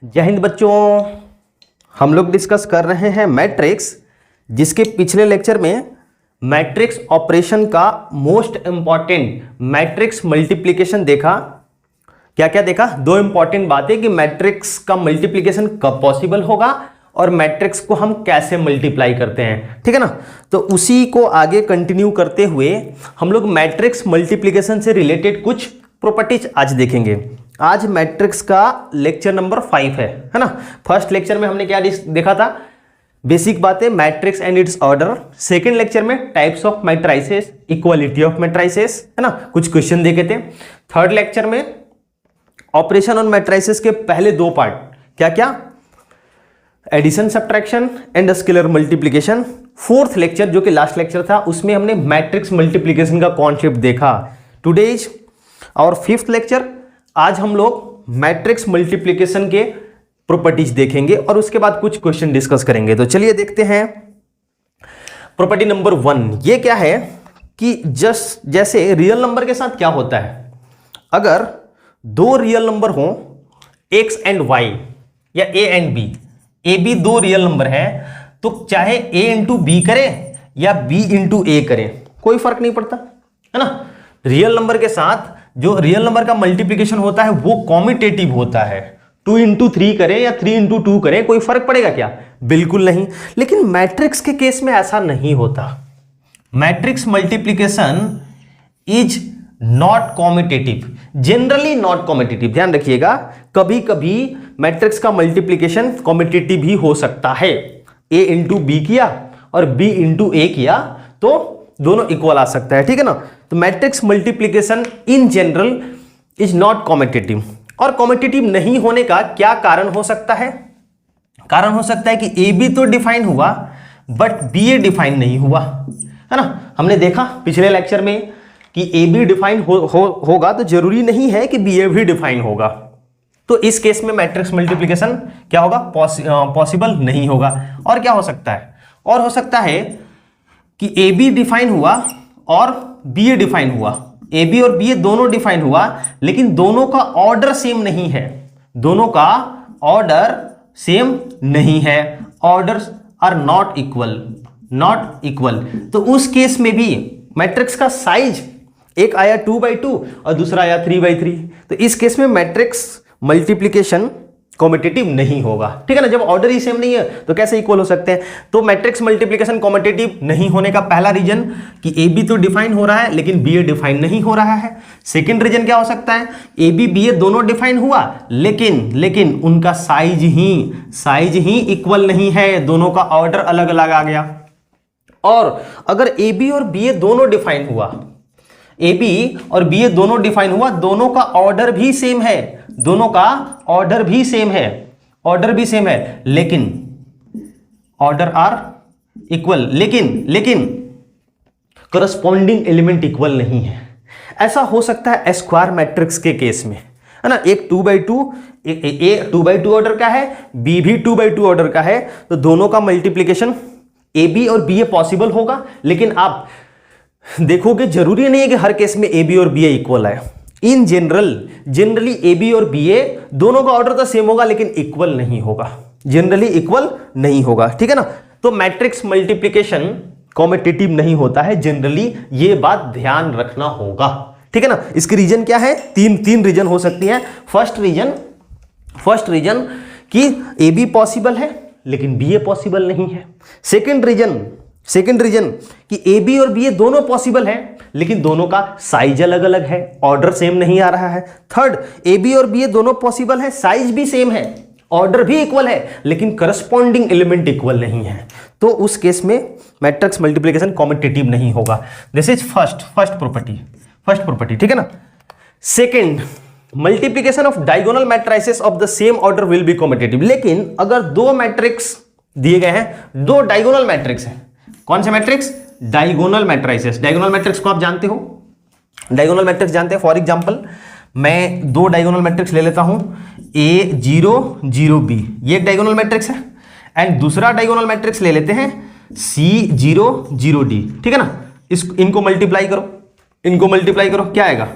जय हिंद बच्चों। हम लोग डिस्कस कर रहे हैं मैट्रिक्स, जिसके पिछले लेक्चर में मैट्रिक्स ऑपरेशन का मोस्ट इंपॉर्टेंट मैट्रिक्स मल्टीप्लिकेशन देखा। क्या क्या देखा? दो इंपॉर्टेंट बातें कि मैट्रिक्स का मल्टीप्लिकेशन कब पॉसिबल होगा और मैट्रिक्स को हम कैसे मल्टीप्लाई करते हैं, ठीक है ना। तो उसी को आगे कंटिन्यू करते हुए हम लोग मैट्रिक्स मल्टीप्लिकेशन से रिलेटेड कुछ प्रॉपर्टीज आज देखेंगे। आज मैट्रिक्स का लेक्चर नंबर 5 है ना। फर्स्ट लेक्चर में हमने क्या देखा था? बेसिक बातें, matrix and its order. Second lecture में types of matrices, equality of matrices, है ना, कुछ क्वेश्चन देखे थे। थर्ड लेक्चर में ऑपरेशन ऑन मैट्रिसेस के पहले दो पार्ट, क्या क्या? Addition, subtraction and scalar multiplication. Fourth lecture जो कि लास्ट लेक्चर था, उसमें हमने मैट्रिक्स मल्टीप्लिकेशन का कॉन्सेप्ट देखा। Today is our fifth lecture. आज हम लोग मैट्रिक्स मल्टीप्लिकेशन के प्रॉपर्टीज देखेंगे और उसके बाद कुछ क्वेश्चन डिस्कस करेंगे। तो चलिए देखते हैं। प्रॉपर्टी नंबर 1 ये क्या है कि जैसे रियल नंबर के साथ क्या होता है, अगर दो रियल नंबर हो x एंड y या a and b, a b दो रियल नंबर है, तो चाहे a इंटू बी करे या b इंटू a करे, कोई फर्क नहीं पड़ता, है ना। रियल नंबर के साथ जो रियल नंबर का मल्टीप्लिकेशन होता है वो कॉम्यूटेटिव होता है। 2 इंटू 3 करें या 3 इंटू 2 करें, कोई फर्क पड़ेगा क्या? बिल्कुल नहीं। लेकिन मैट्रिक्स के केस में ऐसा नहीं होता। Matrix multiplication is not commutative, generally not commutative. ध्यान रखिएगा, कभी कभी मैट्रिक्स का मल्टीप्लिकेशन कॉम्यूटेटिव भी हो सकता है। a इंटू बी किया और b इंटू a किया तो दोनों इक्वल आ सकता है, ठीक है ना। तो matrix multiplication in general is not commutative. और कॉम्यूटेटिव नहीं होने का क्या कारण हो सकता है? कारण हो सकता है कि ए बी तो डिफाइन हुआ बट बी ए डिफाइन नहीं हुआ, है ना। हमने देखा पिछले लेक्चर में कि ए बी डिफाइन होगा तो जरूरी नहीं है कि बी ए भी डिफाइन होगा। तो इस केस में मैट्रिक्स मल्टीप्लिकेशन क्या होगा? पॉसिबल नहीं होगा। और क्या हो सकता है? और हो सकता है कि ए बी डिफाइन हुआ और बी ए डिफाइन हुआ, ए बी और बी ए दोनों डिफाइन हुआ, लेकिन दोनों का ऑर्डर सेम नहीं है। दोनों का ऑर्डर सेम नहीं है, orders are not equal, not equal. तो उस केस में भी मैट्रिक्स का साइज एक आया 2/2 और दूसरा आया 3/3, तो इस केस में मैट्रिक्स मल्टीप्लिकेशन कॉम्यूटेटिव नहीं होगा, ठीक है ना। जब ऑर्डर ही सेम नहीं है तो कैसे इक्वल हो सकते हैं? तो मैट्रिक्स मल्टीप्लिकेशन कॉम्यूटेटिव नहीं होने का पहला रीजन कि ए बी तो डिफाइन हो रहा है लेकिन बी ए डिफाइन नहीं हो रहा है। सेकंड रीजन क्या हो सकता है? ए बी बी ए दोनों डिफाइन हुआ लेकिन उनका साइज ही इक्वल नहीं है, दोनों का ऑर्डर अलग अलग आ गया। और अगर ए बी और बी ए दोनों डिफाइन हुआ, ए बी और बी ए दोनों डिफाइन हुआ, दोनों का ऑर्डर भी सेम है, दोनों का ऑर्डर भी सेम है, लेकिन ऑर्डर आर इक्वल, लेकिन करस्पॉन्डिंग एलिमेंट इक्वल नहीं है। ऐसा हो सकता है स्क्वायर मैट्रिक्स के केस में, है ना। एक 2/2, ए 2/2 ऑर्डर का है, बी भी 2/2 ऑर्डर का है, तो दोनों का मल्टीप्लिकेशन ए बी और बी ए पॉसिबल होगा। लेकिन आप देखोगे जरूरी नहीं है कि हर केस में ए बी और बी ए इक्वल है। इन जनरली ए बी और बी ए दोनों का ऑर्डर तो सेम होगा लेकिन इक्वल नहीं होगा, जनरली इक्वल नहीं होगा, ठीक है ना। तो मैट्रिक्स मल्टीप्लिकेशन कॉम्यूटेटिव नहीं होता है जनरली, ये बात ध्यान रखना होगा, ठीक है ना। इसके रीजन क्या है? तीन रीजन हो सकती है। फर्स्ट रीजन कि ए बी पॉसिबल है लेकिन बी ए पॉसिबल नहीं है। सेकंड रीजन कि ए बी और बी ए दोनों पॉसिबल है लेकिन दोनों का साइज अलग अलग है, ऑर्डर सेम नहीं आ रहा है। थर्ड, ए बी और बी ए दोनों पॉसिबल है, साइज भी सेम है, ऑर्डर भी इक्वल है, लेकिन करस्पॉन्डिंग एलिमेंट इक्वल नहीं है। तो उस केस में मैट्रिक्स मल्टीप्लिकेशन कॉम्यूटेटिव नहीं होगा। दिस इज फर्स्ट प्रॉपर्टी, ठीक है ना। Second, multiplication of diagonal matrices of the same order will be commutative. लेकिन अगर दो मैट्रिक्स दिए गए हैं, दो डायगोनल मैट्रिक्स हैं, कौन से matrix? Diagonal matrices. Diagonal matrix को आप जानते हो, डायगोनल मैट्रिक्स जानते हैं। फॉर एग्जांपल मैं दो डायगोनल मैट्रिक्स ले लेता हूं, A0 0B, ये एक डायगोनल मैट्रिक्स है, एंड दूसरा डायगोनल मैट्रिक्स ले लेते हैं C0 0D, ठीक है ना। इनको मल्टीप्लाई करो, क्या आएगा?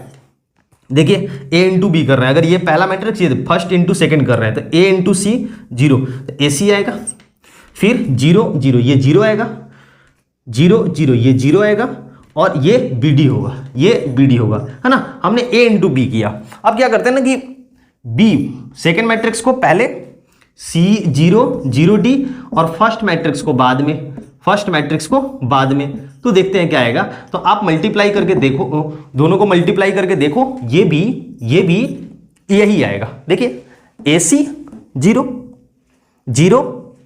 देखिए ए इंटू बी कर रहे हैं, अगर ये पहला मैट्रिक्स ये फर्स्ट इंटू सेकेंड कर रहे हैं तो ए इंटू सी 0, तो ए सी आएगा, फिर 0 0 ये 0 आएगा, 0 0 ये 0 आएगा, और ये बी डी होगा, ये बी डी होगा, है ना। हमने ए इंटू बी किया। अब क्या करते हैं ना कि बी सेकेंड मैट्रिक्स को पहले, सी 0 0 डी, और फर्स्ट मैट्रिक्स को बाद में, फर्स्ट मैट्रिक्स को बाद में। तो देखते हैं क्या आएगा। तो आप मल्टीप्लाई करके देखो, दोनों को मल्टीप्लाई करके देखो, ये भी यही आएगा। देखिए ए सी 0 0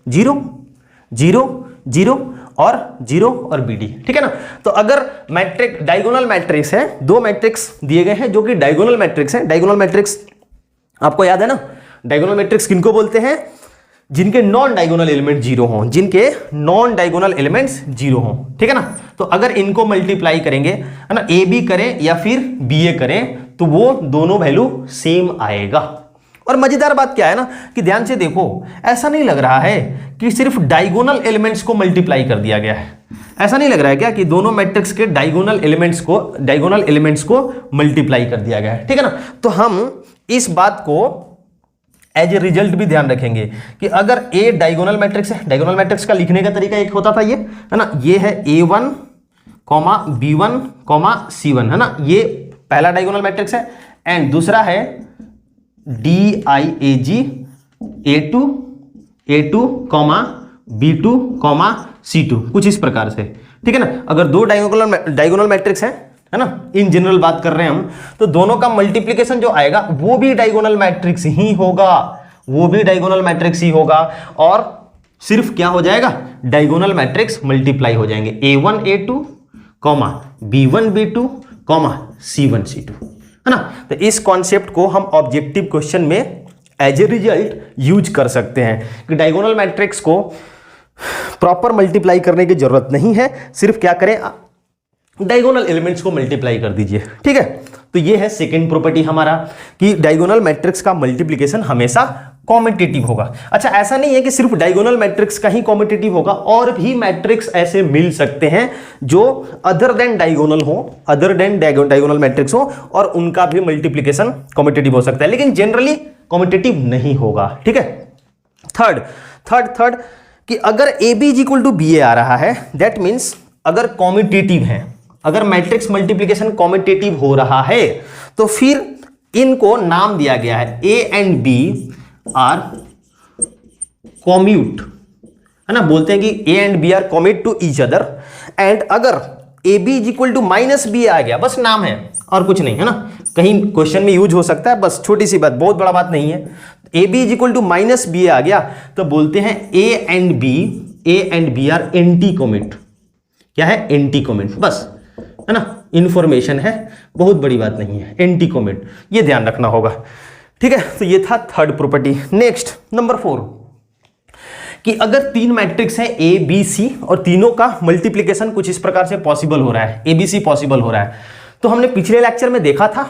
0 0 0 और 0 और बी डी, ठीक है ना। तो अगर मैट्रिक्स डायगोनल मैट्रिक्स है, दो मैट्रिक्स दिए गए हैं जो कि डायगोनल मैट्रिक्स है। डायगोनल मैट्रिक्स आपको याद है ना, डायगोनल मैट्रिक्स किनको बोलते हैं? जिनके नॉन डायगोनल एलिमेंट 0 हों, जिनके नॉन डायगोनल एलिमेंट्स 0 हों, ठीक है ना। तो अगर इनको मल्टीप्लाई करेंगे, है ना, ए बी करें या फिर बी ए करें, तो वो दोनों वैल्यू सेम आएगा। और मजेदार बात क्या है ना कि ध्यान से देखो, ऐसा नहीं लग रहा है कि सिर्फ डायगोनल एलिमेंट्स को मल्टीप्लाई कर दिया गया है। ऐसा नहीं लग रहा है क्या कि दोनों मैट्रिक्स के डायगोनल एलिमेंट्स को मल्टीप्लाई कर दिया गया है, ठीक है ना। तो हम इस बात को एज ए रिजल्ट भी ध्यान रखेंगे कि अगर ए डायगोनल मैट्रिक्स है, डायगोनल मैट्रिक्स का लिखने का तरीका एक होता था, ये है ना, ये है A1, B1, C1, है ना, ये पहला डायगोनल मैट्रिक्स है। एंड दूसरा है DIAG A2, B2, C2, कुछ इस प्रकार से, ठीक है ना। अगर दो डायगोनल मैट्रिक्स है ना, इन जनरल बात कर रहे हैं हम, तो दोनों का मल्टीप्लिकेशन जो आएगा वो भी डायगोनल मैट्रिक्स ही होगा, वो भी डायगोनल मैट्रिक्स ही होगा। और सिर्फ क्या हो जाएगा, डायगोनल मैट्रिक्स मल्टीप्लाई हो जाएंगे, A1 A2, B1 B2, C1 C2, है ना। तो इस कॉन्सेप्ट को हम ऑब्जेक्टिव क्वेश्चन में एज ए रिजल्ट यूज कर सकते हैं कि डायगोनल मैट्रिक्स को प्रॉपर मल्टीप्लाई करने की जरूरत नहीं है, सिर्फ क्या करें, डायगोनल एलिमेंट्स को मल्टीप्लाई कर दीजिए, ठीक है। तो ये है सेकंड प्रॉपर्टी हमारा कि डायगोनल मैट्रिक्स का मल्टीप्लिकेशन हमेशा कॉम्यूटेटिव होगा। अच्छा, ऐसा नहीं है कि सिर्फ डायगोनल मैट्रिक्स का ही कॉम्यूटेटिव होगा, और भी मैट्रिक्स ऐसे मिल सकते हैं जो अदर देन डायगोनल हो, अदर देन डायगोनल मैट्रिक्स हो, और उनका भी मल्टीप्लिकेशन कॉम्यूटेटिव हो सकता है, लेकिन जनरली कॉम्यूटेटिव नहीं होगा, ठीक है। थर्ड कि अगर A B is equal to B A आ रहा है, दैट मीन्स अगर कॉम्यूटेटिव है, अगर मैट्रिक्स मल्टीप्लिकेशन कॉम्यूटेटिव हो रहा है, तो फिर इनको नाम दिया गया है A and B are commute, है ना। बोलते हैं कि A and B are commute to each other. And अगर A B is equal to minus B आ गया, बस नाम है और कुछ नहीं, है ना, कहीं क्वेश्चन में यूज हो सकता है, बस छोटी सी बात, बहुत बड़ा बात नहीं है। A B is equal to minus B आ गया तो बोलते हैं A and B are anti commute. क्या है? एंटी कॉम्यूट, बस, है ना, इंफॉर्मेशन है, बहुत बड़ी बात नहीं है, एंटी कॉम्यूट, ये ध्यान रखना होगा, ठीक है। तो ये था थर्ड प्रॉपर्टी। नेक्स्ट नंबर 4 कि अगर तीन मैट्रिक्स है ए बी सी और तीनों का मल्टीप्लिकेशन कुछ इस प्रकार से पॉसिबल हो रहा है, ए बी सी पॉसिबल हो रहा है, तो हमने पिछले लेक्चर में देखा था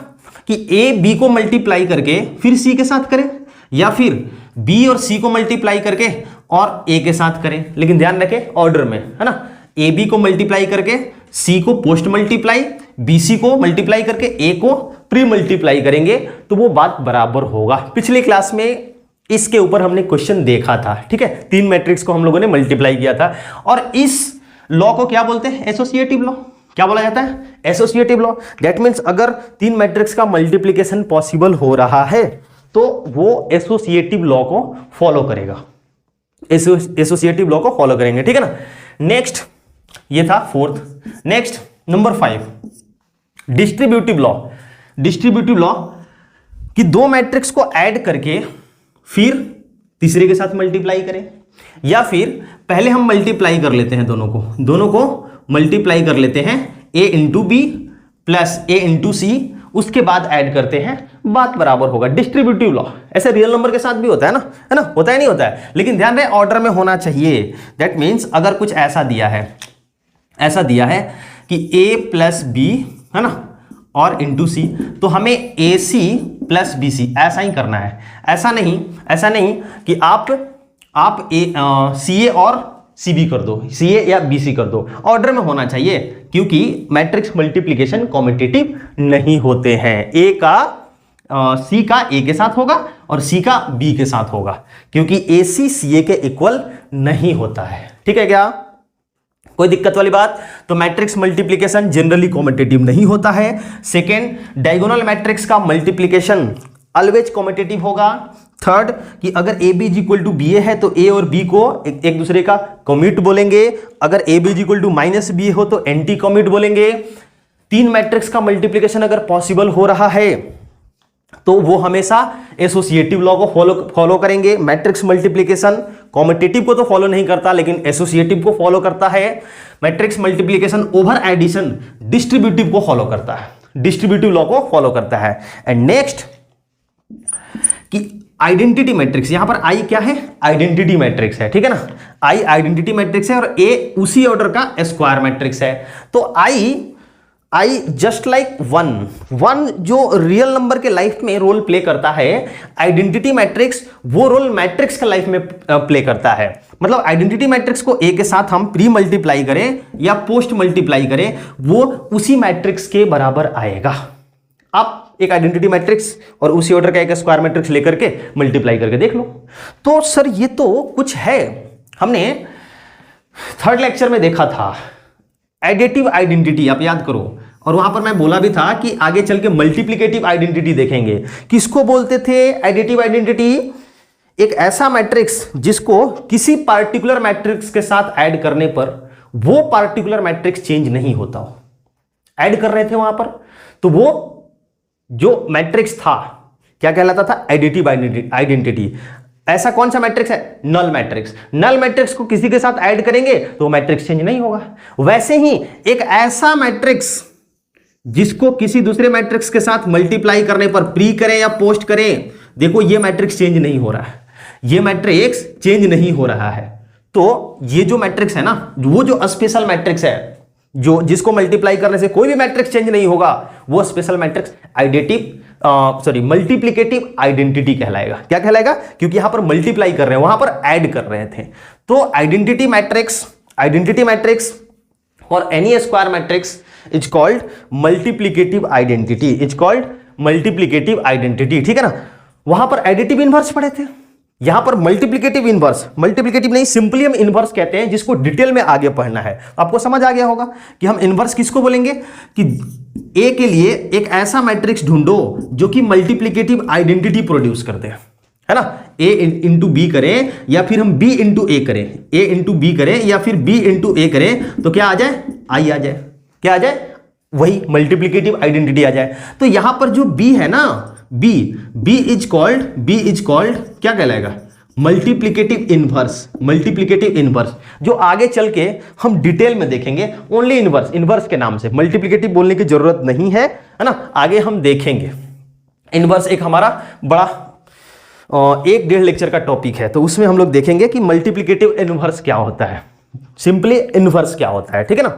कि ए बी को मल्टीप्लाई करके फिर सी के साथ करें, या फिर बी और सी को मल्टीप्लाई करके और ए के साथ करें, लेकिन ध्यान रखें ऑर्डर में, है ना। ए बी को मल्टीप्लाई करके सी को पोस्ट मल्टीप्लाई, बी सी को मल्टीप्लाई करके ए को प्री मल्टीप्लाई करेंगे तो वो बात बराबर होगा। पिछली क्लास में इसके ऊपर हमने क्वेश्चन देखा था, ठीक है। तीन मैट्रिक्स को हम लोगों ने मल्टीप्लाई किया था, और इस लॉ को क्या बोलते हैं? Associative law. क्या बोला जाता है? Associative law. दैट मीन्स अगर तीन मैट्रिक्स का मल्टीप्लिकेशन पॉसिबल हो रहा है तो वो एसोसिएटिव लॉ को फॉलो करेगा, एसोसिएटिव लॉ को फॉलो करेंगे, ठीक है ना। नेक्स्ट, ये था fourth. Next number 5 distributive law. Distributive law कि दो मैट्रिक्स को ऐड करके फिर तीसरे के साथ मल्टीप्लाई करें, या फिर पहले हम मल्टीप्लाई कर लेते हैं दोनों को मल्टीप्लाई कर लेते हैं, ए इंटू बी प्लस ए इंटू सी, उसके बाद ऐड करते हैं, बात बराबर होगा। डिस्ट्रीब्यूटिव लॉ ऐसे रियल नंबर के साथ भी होता है ना, होता है नहीं होता है, लेकिन ध्यान रहे ऑर्डर में होना चाहिए। दैट मीन्स अगर कुछ ऐसा दिया है कि a प्लस बी, है ना, और इंटू सी, तो हमें ए सी प्लस बी सी ऐसा ही करना है। ऐसा नहीं कि आप सी ए और सी बी कर दो, सी ए या बी सी कर दो, ऑर्डर में होना चाहिए, क्योंकि मैट्रिक्स मल्टीप्लिकेशन कॉम्पिटिटिव नहीं होते हैं। ए का सी का ए के साथ होगा और सी का बी के साथ होगा, क्योंकि ए सी सी ए के इक्वल नहीं होता है। ठीक है क्या, कोई दिक्कत वाली बात? तो मैट्रिक्स मल्टीप्लिकेशन जनरली कॉम्पिटिटिव नहीं होता है। सेकेंड, डायगोनल मैट्रिक्स का मल्टीप्लिकेशन ऑलवेज कॉम्पिटिटिव होगा। थर्ड, कि अगर A B is equal to B A है तो ए और बी को एक दूसरे का कॉम्यूट बोलेंगे, अगर A B is equal to minus B हो तो एंटी कॉम्यूट बोलेंगे। तीन मैट्रिक्स का मल्टीप्लिकेशन अगर पॉसिबल हो रहा है तो वो हमेशा एसोसिएटिव लॉ को फॉलो करेंगे। मैट्रिक्स मल्टीप्लिकेशन कॉम्पिटिटिव को तो फॉलो नहीं करता, लेकिन एसोसिएटिव को फॉलो करता है। Matrix multiplication over addition distributive को फॉलो करता है, डिस्ट्रीब्यूटिव लॉ को फॉलो करता है। एंड नेक्स्ट, कि आइडेंटिटी मैट्रिक्स, यहां पर आई क्या है? आइडेंटिटी मैट्रिक्स है, ठीक है ना। आई आइडेंटिटी मैट्रिक्स है और ए उसी ऑर्डर का स्क्वायर मैट्रिक्स है। तो आई जस्ट लाइक वन जो रियल नंबर के लाइफ में रोल प्ले करता है, आइडेंटिटी मैट्रिक्स वो रोल मैट्रिक्स के लाइफ में प्ले करता है। मतलब आइडेंटिटी मैट्रिक्स को ए के साथ हम प्री मल्टीप्लाई करें या पोस्ट मल्टीप्लाई करें, वो उसी मैट्रिक्स के बराबर आएगा। आप एक आइडेंटिटी मैट्रिक्स और उसी ऑर्डर का एक स्क्वायर मैट्रिक्स लेकर के मल्टीप्लाई करके देख लो। तो सर ये तो कुछ है, हमने थर्ड लेक्चर में देखा था एडिटिव आइडेंटिटी, आप याद करो। और वहां पर मैं बोला भी था कि आगे चल के मल्टीप्लिकेटिव आइडेंटिटी देखेंगे। किसको बोलते थे एडिटिव आइडेंटिटी? एक ऐसा मैट्रिक्स जिसको किसी पार्टिकुलर मैट्रिक्स के साथ ऐड करने पर वो पार्टिकुलर मैट्रिक्स चेंज नहीं होता हो। ऐड कर रहे थे वहां पर, तो वो जो मैट्रिक्स था क्या कहलाता था? Additive identity. ऐसा कौन सा मैट्रिक्स है? Null matrix. नल मैट्रिक्स को किसी के साथ ऐड करेंगे तो मैट्रिक्स चेंज नहीं होगा। वैसे ही एक ऐसा मैट्रिक्स जिसको किसी दूसरे मैट्रिक्स के साथ मल्टीप्लाई करने पर प्री करें या पोस्ट करें, देखो ये मैट्रिक्स चेंज नहीं हो रहा है, ये मैट्रिक्स चेंज नहीं हो रहा है। तो ये जो मैट्रिक्स है ना, वो जो स्पेशल मैट्रिक्स है, जो जिसको मल्टीप्लाई करने से कोई भी मैट्रिक्स चेंज नहीं होगा, वो स्पेशल मैट्रिक्स मल्टीप्लिकेटिव आइडेंटिटी कहलाएगा। क्या कहलाएगा? क्योंकि यहां पर मल्टीप्लाई कर रहे हैं, वहां पर ऐड कर रहे थे। तो आइडेंटिटी मैट्रिक्स और N E square matrix is called multiplicative identity, ठीक है ना। वहां पर एडिटिव इनवर्स पढ़े थे, यहां पर मल्टीप्लिकेटिव इनवर्स, मल्टीप्लिकेटिव नहीं, सिंपली हम इनवर्स कहते हैं, जिसको डिटेल में आगे पढ़ना है। आपको समझ आ गया होगा कि हम इनवर्स किसको बोलेंगे, कि ए के लिए एक ऐसा मैट्रिक्स ढूंढो जो कि मल्टीप्लिकेटिव आइडेंटिटी प्रोड्यूस करते हैं, है ना। ए इंटू बी करें या फिर हम बी इंटू ए करें, ए इंटू बी करें या फिर बी इंटू ए करें, तो क्या आ जाए? आई आ जाए। क्या आ जाए? वही मल्टीप्लिकेटिव आइडेंटिटी आ जाए। तो यहां पर जो बी है ना, बी इज कॉल्ड क्या कहलाएगा? मल्टीप्लिकेटिव इनवर्स, जो आगे चल के हम डिटेल में देखेंगे। ओनली इनवर्स के नाम से, मल्टीप्लिकेटिव बोलने की जरूरत नहीं है ना, आगे हम देखेंगे। इनवर्स एक हमारा बड़ा 1-1.5 लेक्चर का टॉपिक है, तो उसमें हम लोग देखेंगे कि मल्टीप्लिकेटिव इनवर्स क्या होता है, सिंपली इनवर्स क्या होता है, ठीक है ना।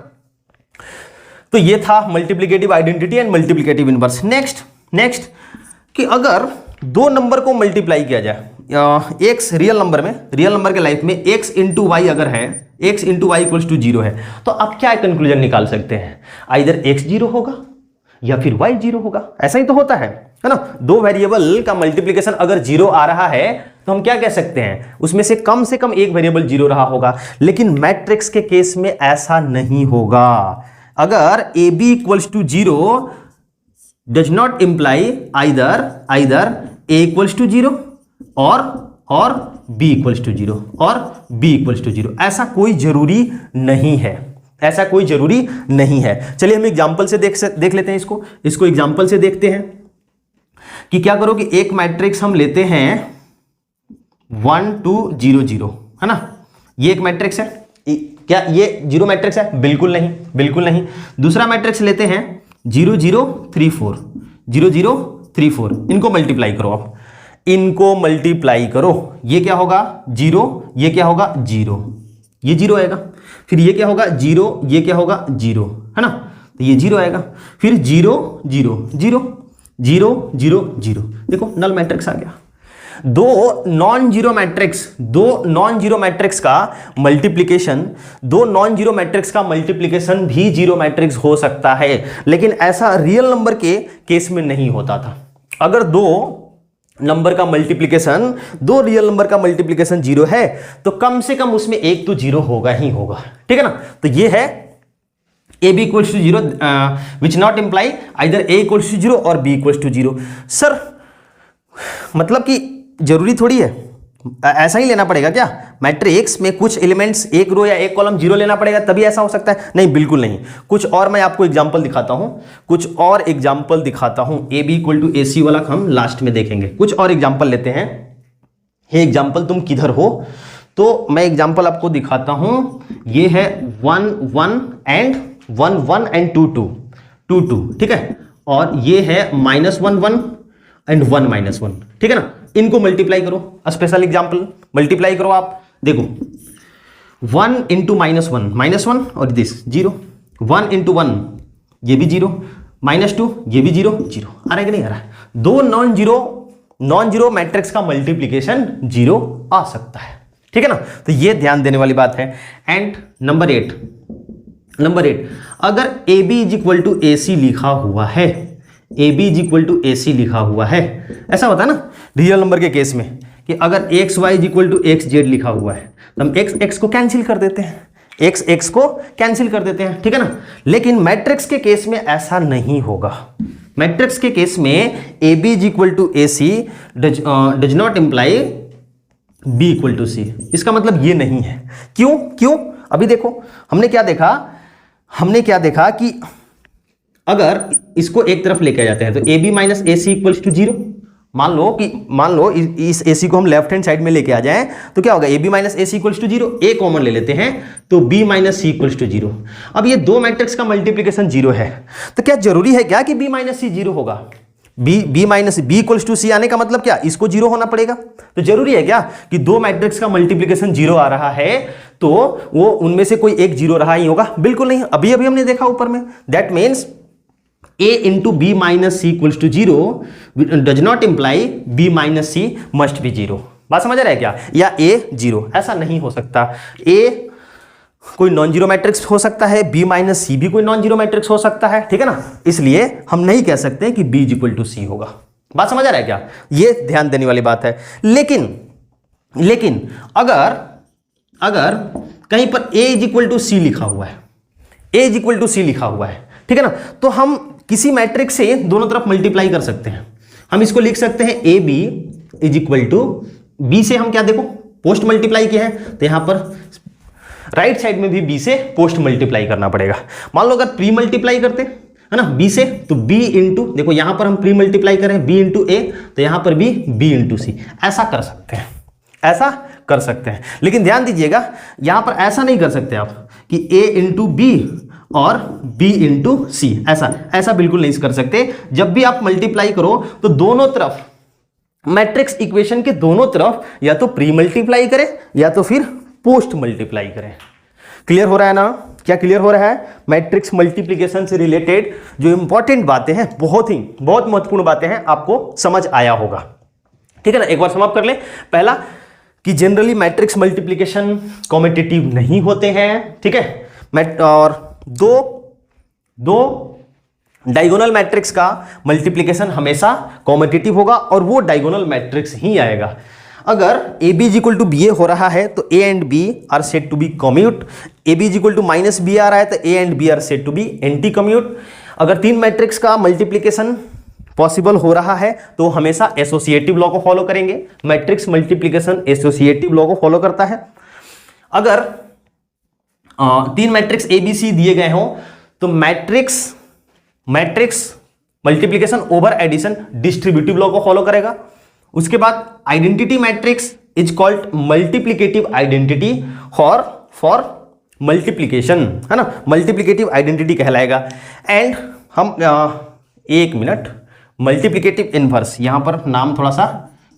तो ये था multiplicative identity and multiplicative inverse. Next कि अगर दो नंबर को मल्टीप्लाई किया जाए, एक्स रियल नंबर के लाइफ में एक्स इंटू वाई अगर है, x into y equals to 0 है, तो आप क्या कंक्लूजन निकाल सकते हैं? आइदर एक्स 0 होगा या फिर वाई 0 होगा। ऐसा ही तो होता है ना। दो वेरिएबल का मल्टीप्लिकेशन अगर 0 आ रहा है तो हम क्या कह सकते हैं? उसमें से कम एक वेरिएबल 0 रहा होगा। लेकिन मैट्रिक्स के केस में ऐसा नहीं होगा। अगर A B equals to 0 does not imply either A equals to 0 और बी इक्वल्स टू 0 और बी इक्वल्स टू 0। ऐसा कोई जरूरी नहीं है, ऐसा कोई जरूरी नहीं है। चलिए हम एग्जांपल से देख लेते हैं इसको एग्जांपल से देखते हैं कि क्या करो कि एक मैट्रिक्स हम लेते हैं 1 2 0 0, है ना। ये एक मैट्रिक्स है। क्या ये 0 मैट्रिक्स है? बिल्कुल नहीं। दूसरा मैट्रिक्स लेते हैं 0 0 3 4, 0 0 3 4। इनको मल्टीप्लाई करो, आप इनको मल्टीप्लाई करो। ये क्या होगा? 0, ये क्या होगा? 0, ये 0 आएगा। फिर ये क्या होगा? 0, ये क्या होगा? 0, है ना। तो ये 0 आएगा। फिर 0 0 0 0 0 0। देखो नल मैट्रिक्स आ गया। दो नॉन जीरो मैट्रिक्स का मल्टीप्लिकेशन भी जीरो मैट्रिक्स हो सकता है, लेकिन ऐसा रियल नंबर के केस में नहीं होता था। अगर दो रियल नंबर का मल्टीप्लिकेशन जीरो है तो कम से कम उसमें एक तो जीरो होगा ही होगा, ठीक है ना। तो ये है A B equals to zero which not imply either A equals to zero और B equals to zero. Sir मतलब कि जरूरी थोड़ी है ऐसा ही लेना पड़ेगा क्या? मैट्रिक्स में कुछ एलिमेंट्स एक रो या एक कॉलम जीरो लेना पड़ेगा तभी ऐसा हो सकता है? नहीं, बिल्कुल नहीं। कुछ और मैं आपको एग्जांपल दिखाता हूं, A B equal to A सी वाला हम लास्ट में देखेंगे। कुछ और एग्जांपल लेते हैं। हे एग्जांपल तुम किधर हो? तो मैं एग्जांपल आपको दिखाता हूं। ये है 1 1 एंड 1 1 एंड 2 2 2 2, ठीक है। और ये है -1 1 एंड 1 -1, ठीक है ना। इनको मल्टीप्लाई करो, स्पेशल एग्जांपल मल्टीप्लाई करो। आप देखो 1 इंटू -1 और दिस 0, 1 इंटू 1 ये भी 0, -2 ये भी 0 0। आ रहा है कि नहीं आ रहा है? दो नॉन जीरो मैट्रिक्स का मल्टीप्लिकेशन 0 आ सकता है, ठीक है ना। तो ये ध्यान देने वाली बात है। एंड नंबर 8, अगर A B is equal to A C लिखा हुआ है, ऐसा होता है ना रियल नंबर के केस में कि अगर x y is equal to x z लिखा हुआ है तो हम एक्स को कैंसिल कर देते हैं, ठीक है ना। लेकिन मैट्रिक्स के केस में ऐसा नहीं होगा। मैट्रिक्स के केस में A B is equal to A C does not imply B equal to C. इसका मतलब ये नहीं है। क्यों? अभी देखो हमने क्या देखा कि अगर इसको एक तरफ लेके जाते हैं तो A B minus A C equals to 0। मान लो इस ए सी को हम लेफ्ट हैंड साइड में लेके आ जाएं तो क्या होगा? A B minus A C equals to 0। A common ले लेते हैं तो B minus C equals to 0। अब ये दो मैट्रिक्स का मल्टीप्लिकेशन 0 है तो क्या जरूरी है क्या कि बी माइनस सी 0 होगा? B minus B equals to C आने का मतलब क्या? इसको 0 होना पड़ेगा। तो जरूरी है क्या कि दो मैट्रिक्स का मल्टीप्लिकेशन 0 आ रहा है तो वो उनमें से कोई एक 0 रहा ही होगा? बिल्कुल नहीं। अभी हमने देखा ऊपर में, that means a into b minus c equals to 0 does not imply b minus c must be 0। बात समझ रहा है क्या? या a 0, ऐसा नहीं हो सकता। a कोई नॉन जीरो मैट्रिक्स हो सकता है, b माइनस सी भी कोई नॉन जीरो मैट्रिक्स हो सकता है, ठीक है ना। इसलिए हम नहीं कह सकते कि b इक्वल टू सी होगा। बात समझ आ रहा है क्या? ये ध्यान देने वाली बात है। लेकिन अगर कहीं पर a इज इक्वल टू सी लिखा हुआ है, ठीक है ना, तो हम किसी मैट्रिक्स से दोनों तरफ मल्टीप्लाई कर सकते हैं। हम इसको लिख सकते हैं A B is equal to B से हम क्या देखो पोस्ट मल्टीप्लाई किया है तो यहां पर राइट साइड में भी बी से पोस्ट मल्टीप्लाई करना पड़ेगा। मान लो अगर प्री मल्टीप्लाई करते है ना बी से तो बी इंटू, देखो यहां पर हम प्री मल्टीप्लाई करें बी इंटू ए तो यहां पर भी बी इंटू सी। ऐसा कर सकते हैं, लेकिन ध्यान दीजिएगा यहां पर ऐसा नहीं कर सकते आप कि ए इंटू बी और b इंटू सी। ऐसा बिल्कुल नहीं कर सकते। जब भी आप मल्टीप्लाई करो तो दोनों तरफ मैट्रिक्स इक्वेशन के दोनों तरफ या तो प्री मल्टीप्लाई करें या तो फिर पोस्ट मल्टीप्लाई करें। क्लियर हो रहा है ना? क्या क्लियर हो रहा है? मैट्रिक्स मल्टीप्लिकेशन से रिलेटेड जो इंपॉर्टेंट बातें हैं, बहुत महत्वपूर्ण बातें हैं, आपको समझ आया होगा, ठीक है ना। एक बार समाप्त कर ले। पहला कि जनरली मैट्रिक्स मल्टीप्लिकेशन कॉम्पिटिटिव नहीं होते हैं, ठीक है। और दो डायगोनल मैट्रिक्स का मल्टीप्लिकेशन हमेशा कॉम्पिटिटिव होगा और वो डायगोनल मैट्रिक्स ही आएगा। अगर A B is equal to B A हो रहा है तो A and B are said to be commute. A B is equal to minus B आ रहा है तो A and B are said to be anti commute. अगर तीन मैट्रिक्स का मल्टीप्लिकेशन पॉसिबल हो रहा है तो हमेशा एसोसिएटिव लॉ को फॉलो करेंगे। मैट्रिक्स मल्टीप्लिकेशन एसोसिएटिव लॉ को फॉलो करता है। अगर तीन मैट्रिक्स ए बी सी दिए गए हों तो matrix multiplication over addition distributive law को फॉलो करेगा। उसके बाद identity matrix is called multiplicative identity for multiplication, है ना, मल्टीप्लिकेटिव आइडेंटिटी कहलाएगा। एंड हम एक मिनट, मल्टीप्लिकेटिव इनवर्स, यहां पर नाम थोड़ा सा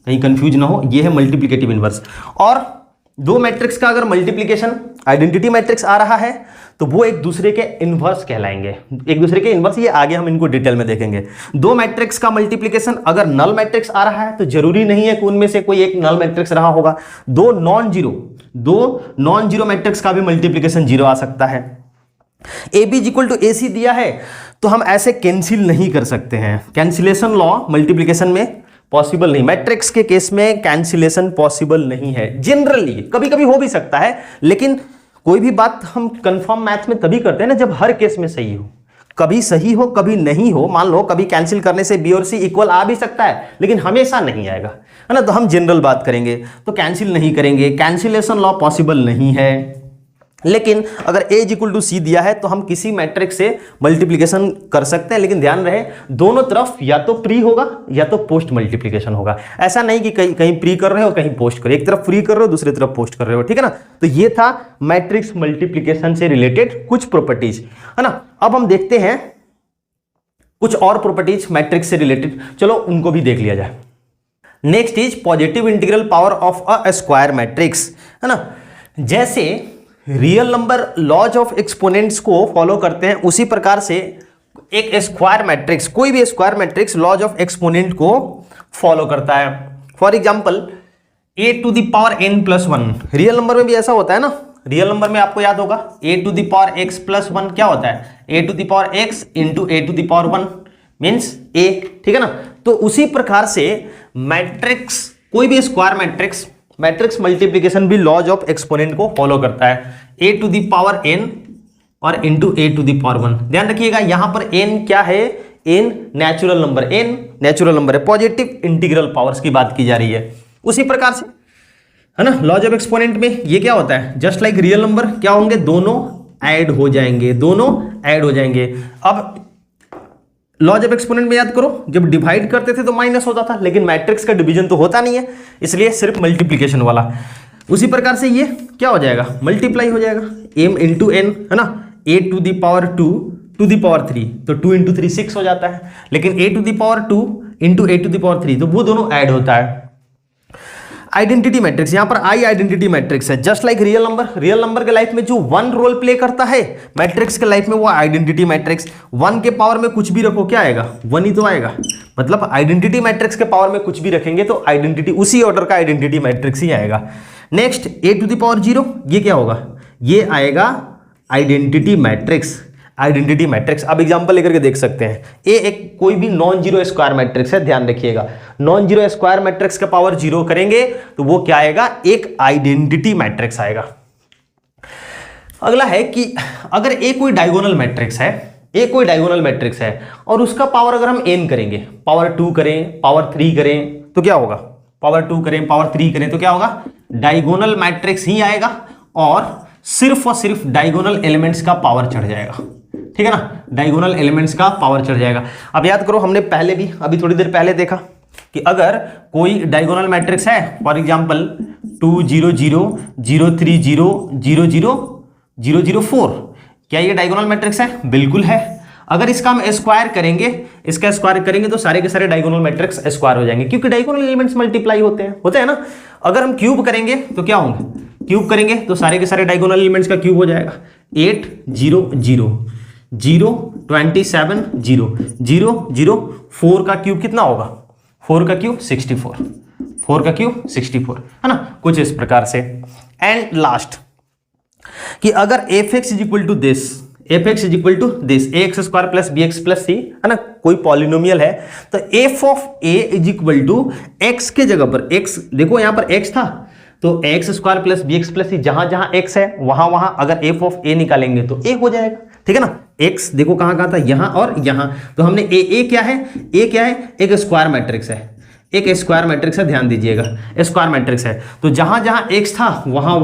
कहीं कंफ्यूज ना हो, ये है मल्टीप्लिकेटिव इनवर्स। और दो मैट्रिक्स का अगर मल्टीप्लिकेशन आइडेंटिटी मैट्रिक्स आ रहा है तो वो एक दूसरे के इनवर्स कहलाएंगे, एक दूसरे के इनवर्स, ये आगे हम इनको डिटेल में देखेंगे। दो मैट्रिक्स का मल्टीप्लिकेशन अगर नल मैट्रिक्स आ रहा है तो जरूरी नहीं है कि उनमें से कोई एक नल मैट्रिक्स रहा होगा। दो नॉन जीरो मैट्रिक्स का भी मल्टीप्लिकेशन जीरो आ सकता है। A B equal to A सी दिया है तो हम ऐसे कैंसिल नहीं कर सकते हैं, कैंसिलेशन लॉ मल्टीप्लिकेशन में पॉसिबल नहीं, मैट्रिक्स के केस में कैंसिलेशन पॉसिबल नहीं है। जनरली कभी कभी हो भी सकता है, लेकिन कोई भी बात हम कंफर्म मैथ्स में तभी करते हैं ना जब हर केस में सही हो, कभी सही हो कभी नहीं हो। मान लो कभी कैंसिल करने से बी और सी इक्वल आ भी सकता है, लेकिन हमेशा नहीं आएगा, है ना। तो हम जनरल बात करेंगे तो कैंसिल नहीं करेंगे, कैंसिलेशन लॉ पॉसिबल नहीं है। लेकिन अगर a इक्वल टू सी दिया है तो हम किसी मैट्रिक्स से मल्टीप्लिकेशन कर सकते हैं, लेकिन ध्यान रहे दोनों तरफ या तो प्री होगा या तो पोस्ट मल्टीप्लिकेशन होगा। ऐसा नहीं कि कहीं प्री कर रहे हो कहीं पोस्ट कर रहे हो, एक तरफ प्री कर रहे हो दूसरी तरफ पोस्ट कर रहे हो, ठीक है ना। तो ये था मैट्रिक्स मल्टीप्लिकेशन से रिलेटेड कुछ प्रॉपर्टीज, है ना। अब हम देखते हैं कुछ और प्रॉपर्टीज मैट्रिक्स से रिलेटेड, चलो उनको भी देख लिया जाए। Next is positive integral power of a square matrix, है ना। जैसे real number laws of exponents को फॉलो करते हैं, उसी प्रकार से एक स्क्वायर मैट्रिक्स, कोई भी square matrix laws of exponent को फॉलो करता है। For example a to the power n+1, real number में भी ऐसा होता है ना। रियल नंबर में आपको याद होगा a to the power x+1 क्या होता है, a to the power x into a to the power 1 means a, ठीक है ना। तो उसी प्रकार से मैट्रिक्स, कोई भी स्क्वायर मैट्रिक्स मल्टीप्लिकेशन भी लॉज ऑफ एक्सपोनेंट को फॉलो करता है, a to the power n और into a to the power 1। ध्यान रखिएगा यहां पर n क्या है, n नेचुरल नंबर है, पॉजिटिव इंटीग्रल पावर्स की बात की जा रही है। उसी प्रकार से, है ना, लॉज ऑफ एक्सपोनेंट में ये क्या होता है, जस्ट लाइक रियल नंबर क्या होंगे, दोनों ऐड हो जाएंगे। अब लॉज ऑफ एक्सपोनेंट में याद करो, जब डिवाइड करते थे तो माइनस होता था, लेकिन मैट्रिक्स का डिवीजन तो होता नहीं है, इसलिए सिर्फ मल्टीप्लिकेशन वाला। उसी प्रकार से ये क्या हो जाएगा, मल्टीप्लाई हो जाएगा, m इंटू n, है ना, a to the power 2 to the power 3, तो 2 इंटू 3 6 हो जाता है, लेकिन a to the power 2 into a to the power 3, तो वो दोनों ऐड होता है। आइडेंटिटी मैट्रिक्स, यहां पर आई आइडेंटिटी मैट्रिक्स है, जस्ट लाइक रियल नंबर के लाइफ में जो 1 रोल प्ले करता है, मैट्रिक्स के लाइफ में वो आइडेंटिटी मैट्रिक्स। 1 के पावर में कुछ भी रखो क्या आएगा, 1 ही तो आएगा। मतलब आइडेंटिटी मैट्रिक्स के पावर में कुछ भी रखेंगे तो आइडेंटिटी, उसी ऑर्डर का आइडेंटिटी मैट्रिक्स ही आएगा। Next a to the power 0, ये क्या होगा, ये आएगा आइडेंटिटी मैट्रिक्स। अब एग्जांपल लेकर के देख सकते हैं, ए एक कोई भी नॉन जीरो स्क्वायर मैट्रिक्स है, ध्यान रखिएगा नॉन जीरो स्क्वायर मैट्रिक्स का पावर 0 करेंगे तो वो क्या आएगा, एक आइडेंटिटी मैट्रिक्स आएगा। अगला है कि अगर ए कोई डायगोनल मैट्रिक्स है और उसका पावर अगर हम n करेंगे, पावर 2 करें, पावर 3 करें तो क्या होगा, पावर 2 करें, पावर 3 करें तो क्या होगा, डायगोनल मैट्रिक्स ही आएगा और सिर्फ डायगोनल एलिमेंट्स का पावर चढ़ जाएगा, ठीक है ना, डायगोनल एलिमेंट्स का पावर चढ़ जाएगा। अब याद करो, हमने पहले भी अभी थोड़ी देर पहले देखा कि अगर कोई डायगोनल मैट्रिक्स है, फॉर एग्जांपल 2 0 0 0 3 0 0 0 0 0 4, क्या ये डायगोनल मैट्रिक्स है, बिल्कुल है। अगर इसका हम स्क्वायर करेंगे तो सारे के सारे डायगोनल मैट्रिक्स स्क्वायर हो जाएंगे, क्योंकि डायगोनल एलिमेंट्स मल्टीप्लाई होते हैं ना। अगर हम क्यूब करेंगे तो क्या होंगे, क्यूब करेंगे तो सारे के सारे डायगोनल एलिमेंट्स का क्यूब हो जाएगा, 8 0 0 0 27 0 0 0 4 का क्यूब कितना होगा, 4 का क्यूब 64, 4 का क्यूब 64, है ना, कुछ इस प्रकार से। एंड लास्ट कि अगर fx is equal to this, ax square plus bx plus c, है ना, कोई पॉलिनोमियल है, तो f of a is equal to x के जगह पर x, देखो यहां पर x था तो x square plus bx plus c, जहां जहां x है वहां अगर f ऑफ a निकालेंगे तो a हो जाएगा, ठीक है ना। x देखो कहां था, यहां और यहां, तो हमने a क्या है, एक स्क्वायर मैट्रिक्स है, ध्यान दीजिएगा स्क्वायर मैट्रिक्स है, तो जहां जहां x था वहां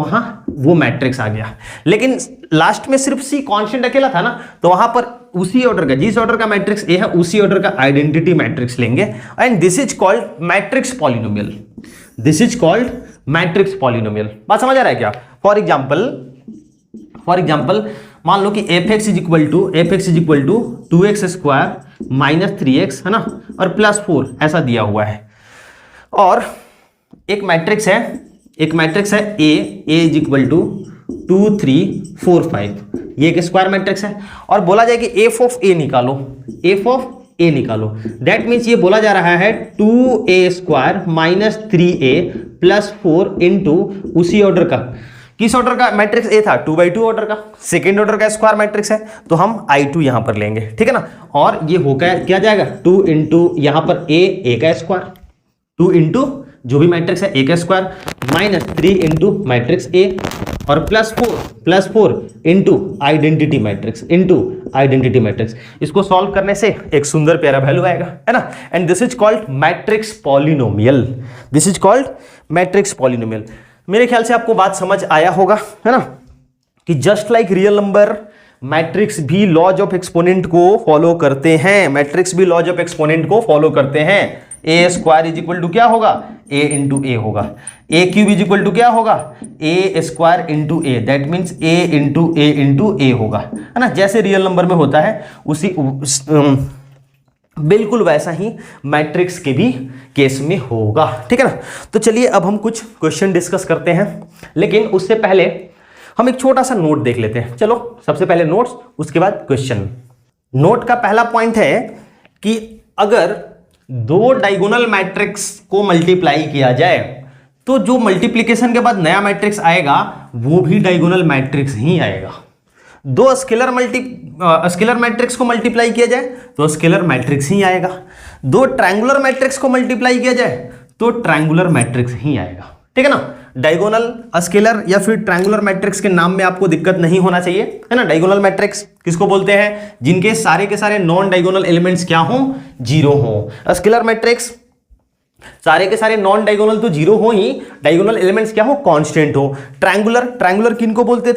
वो मैट्रिक्स आ गया। लेकिन लास्ट में सिर्फ c कांस्टेंट अकेला था ना, तो वहां पर उसी ऑर्डर का, जिस ऑर्डर का मैट्रिक्स a है उसी ऑर्डर का आइडेंटिटी मैट्रिक्स लेंगे, and this is called matrix polynomial. बात समझ आ रहा है क्या। फॉर एग्जाम्पल मान लो कि fx is equal to 2x square minus 3x, है ना, और प्लस 4 ऐसा दिया हुआ है, और एक मैट्रिक्स है एक मैट्रिक्स है ए इज इक्वल टू 2 3 4 5, ये एक स्क्वायर मैट्रिक्स है और बोला जाए कि एफ ऑफ ए निकालो, एफ ऑफ ए निकालो। दैट मीन्स ये बोला जा रहा है 2a² minus 3a plus 4 into उसी ऑर्डर का, किस ऑर्डर का मैट्रिक्स ए था, 2/2 ऑर्डर का, सेकेंड ऑर्डर का स्क्वायर मैट्रिक्स है, तो हम I2 यहां पर लेंगे, ठीक है ना। और ये होकर क्या जाएगा 2 इंटू यहां पर ए का स्क्वायर, 2 इंटू जो भी मैट्रिक्स है ए का square minus 3 into matrix A और प्लस 4 इंटू आइडेंटिटी मैट्रिक्स, इसको सॉल्व करने से एक सुंदर प्यारा वैल्यू आएगा, है ना। And this is called matrix polynomial, this is called matrix polynomial. मेरे ख्याल से आपको बात समझ आया होगा, है ना, कि just like real number matrix भी लॉज ऑफ एक्सपोनेंट को फॉलो करते हैं, मैट्रिक्स भी लॉज ऑफ एक्सपोनेंट को फॉलो करते हैं। a² इज इक्वल टू क्या होगा, a इंटू ए होगा, a³ इज इक्वल टू क्या होगा, a² into A, that means a into A होगा, है ना। जैसे रियल नंबर में होता है उसी बिल्कुल वैसा ही मैट्रिक्स के भी केस में होगा, ठीक है ना। तो चलिए अब हम कुछ क्वेश्चन डिस्कस करते हैं, लेकिन उससे पहले हम एक छोटा सा नोट देख लेते हैं। चलो सबसे पहले नोट्स, उसके बाद क्वेश्चन। नोट का पहला पॉइंट है कि अगर दो डायगोनल मैट्रिक्स को मल्टीप्लाई किया जाए तो जो मल्टीप्लिकेशन के बाद नया मैट्रिक्स आएगा वो भी डायगोनल मैट्रिक्स ही आएगा। दो स्केलर मैट्रिक्स को मल्टीप्लाई किया जाए तो स्केलर मैट्रिक्स ही आएगा। दो ट्रायंगुलर मैट्रिक्स को मल्टीप्लाई किया जाए तो ट्रायंगुलर मैट्रिक्स ही आएगा, ठीक है ना। डायगोनल, स्केलर या फिर ट्रायंगुलर मैट्रिक्स के नाम में आपको दिक्कत नहीं होना चाहिए, है ना। डायगोनल मैट्रिक्स किसको बोलते हैं, जिनके सारे के सारे नॉन डायगोनल एलिमेंट्स क्या हो, जीरो हो। स्केलर मैट्रिक्स सारे के सारे नॉन डायगोनल तो जीरो हो ही, डायगोनल एलिमेंट्स क्या हो, कांस्टेंट हो। ट्रायंगुलर किनको बोलते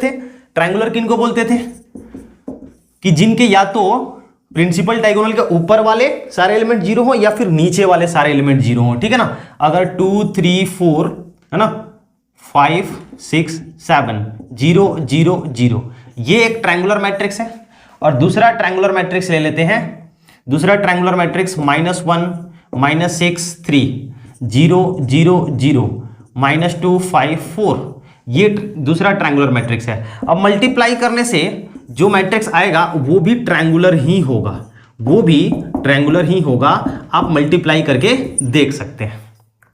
थे, कि जिनके या तो प्रिंसिपल डायगोनल के ऊपर वाले सारे एलिमेंट जीरो हो या फिर नीचे वाले सारे एलिमेंट जीरो हो, ठीक है ना। अगर 2 3 4 है ना 5 6 7 0 0 0 ये एक ट्रायंगुलर मैट्रिक्स है। और दूसरा ट्रायंगुलर मैट्रिक्स ले लेते हैं, दूसरा ट्रायंगुलर मैट्रिक्स -1 -6 3 0 0 0 -2 5 4, ये दूसरा ट्रायंगुलर मैट्रिक्स है। अब मल्टीप्लाई करने से जो मैट्रिक्स आएगा वो भी ट्रायंगुलर ही होगा, आप मल्टीप्लाई करके देख सकते हैं,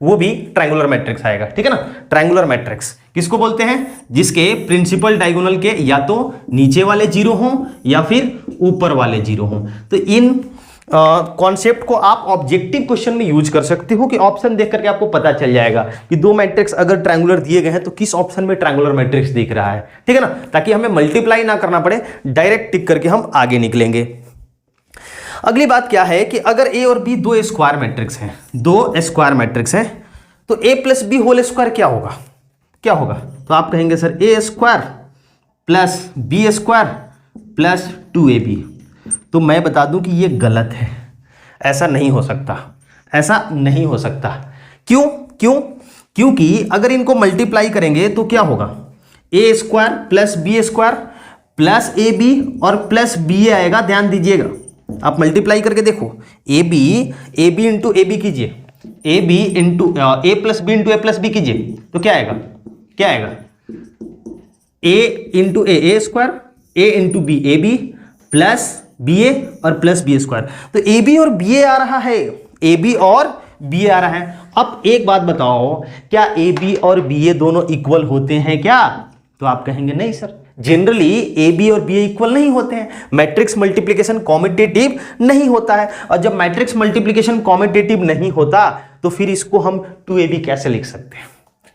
वो भी ट्रायंगुलर मैट्रिक्स आएगा, ठीक है ना। ट्रायंगुलर मैट्रिक्स किसको बोलते हैं, जिसके प्रिंसिपल डायगोनल के या तो नीचे वाले जीरो हों या फिर ऊपर वाले जीरो हों। तो इन कॉन्सेप्ट को आप ऑब्जेक्टिव क्वेश्चन में यूज कर सकते हो कि ऑप्शन देख करके आपको पता चल जाएगा कि दो मैट्रिक्स अगर ट्रायंगुलर दिए गए हैं तो किस ऑप्शन में ट्रायंगुलर मैट्रिक्स दिख रहा है, ठीक है ना, ताकि हमें मल्टीप्लाई ना करना पड़े, डायरेक्ट टिक करके हम आगे निकलेंगे। अगली बात क्या है कि अगर ए और बी दो स्क्वायर मैट्रिक्स हैं, तो a plus b whole square क्या होगा, तो आप कहेंगे sir a² plus b² plus 2ab। तो मैं बता दूं कि ये गलत है, ऐसा नहीं हो सकता। क्योंकि अगर इनको मल्टीप्लाई करेंगे तो क्या होगा, a² plus b² plus ab और प्लस ba आएगा। ध्यान दीजिएगा, आप मल्टीप्लाई करके देखो, ab इंटू ab कीजिए, ab into a plus b into a plus b कीजिए, तो क्या आएगा a into a² a into b ab plus ba और प्लस b²। तो ab और ba आ रहा है, अब एक बात बताओ, क्या ab और ba दोनों इक्वल होते हैं क्या, तो आप कहेंगे नहीं सर, जनरली ab और ba इक्वल नहीं होते हैं। मैट्रिक्स मल्टीप्लिकेशन कॉम्यूटेटिव नहीं होता है, और जब मैट्रिक्स मल्टीप्लिकेशन कॉम्यूटेटिव नहीं होता तो फिर इसको हम 2ab कैसे लिख सकते हैं।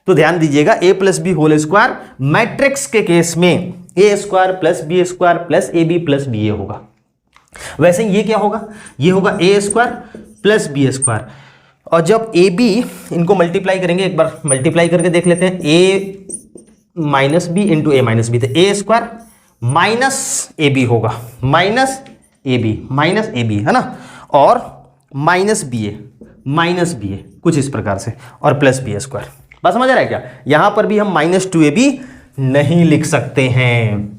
तो ध्यान दीजिएगा, a plus b whole square matrix के केस में a² plus b² plus ab plus ba होगा। वैसे ये क्या होगा, ये होगा a² प्लस b²। और जब ab इनको मल्टीप्लाई करेंगे, एक बार मल्टीप्लाई करके देख लेते हैं, a minus b into a minus b, तो a² माइनस ab होगा, माइनस ab है ना, और माइनस ba कुछ इस प्रकार से, और प्लस b²। बात समझ आ रहा है क्या, यहां पर भी हम -2ab नहीं लिख सकते हैं।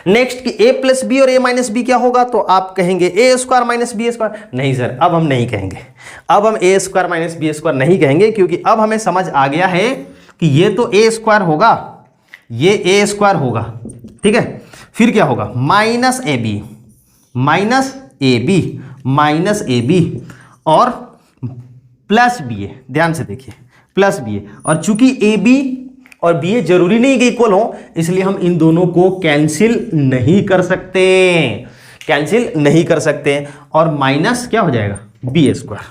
नेक्स्ट कि a प्लस बी और a माइनस बी क्या होगा, तो आप कहेंगे a² माइनस b²। नहीं सर, अब हम नहीं कहेंगे, अब हम a² माइनस b² नहीं कहेंगे, क्योंकि अब हमें समझ आ गया है कि ये तो ए स्क्वायर होगा, ये ए स्क्वायर होगा, ठीक है। फिर क्या होगा, minus a B, minus a B, minus a b और प्लस बी ए, ध्यान से देखिए प्लस बी ए। और चूंकि ए बी और बी ए जरूरी नहीं कि इक्वल हो, इसलिए हम इन दोनों को कैंसिल नहीं कर सकते, कैंसिल नहीं कर सकते। और माइनस क्या हो जाएगा, b square,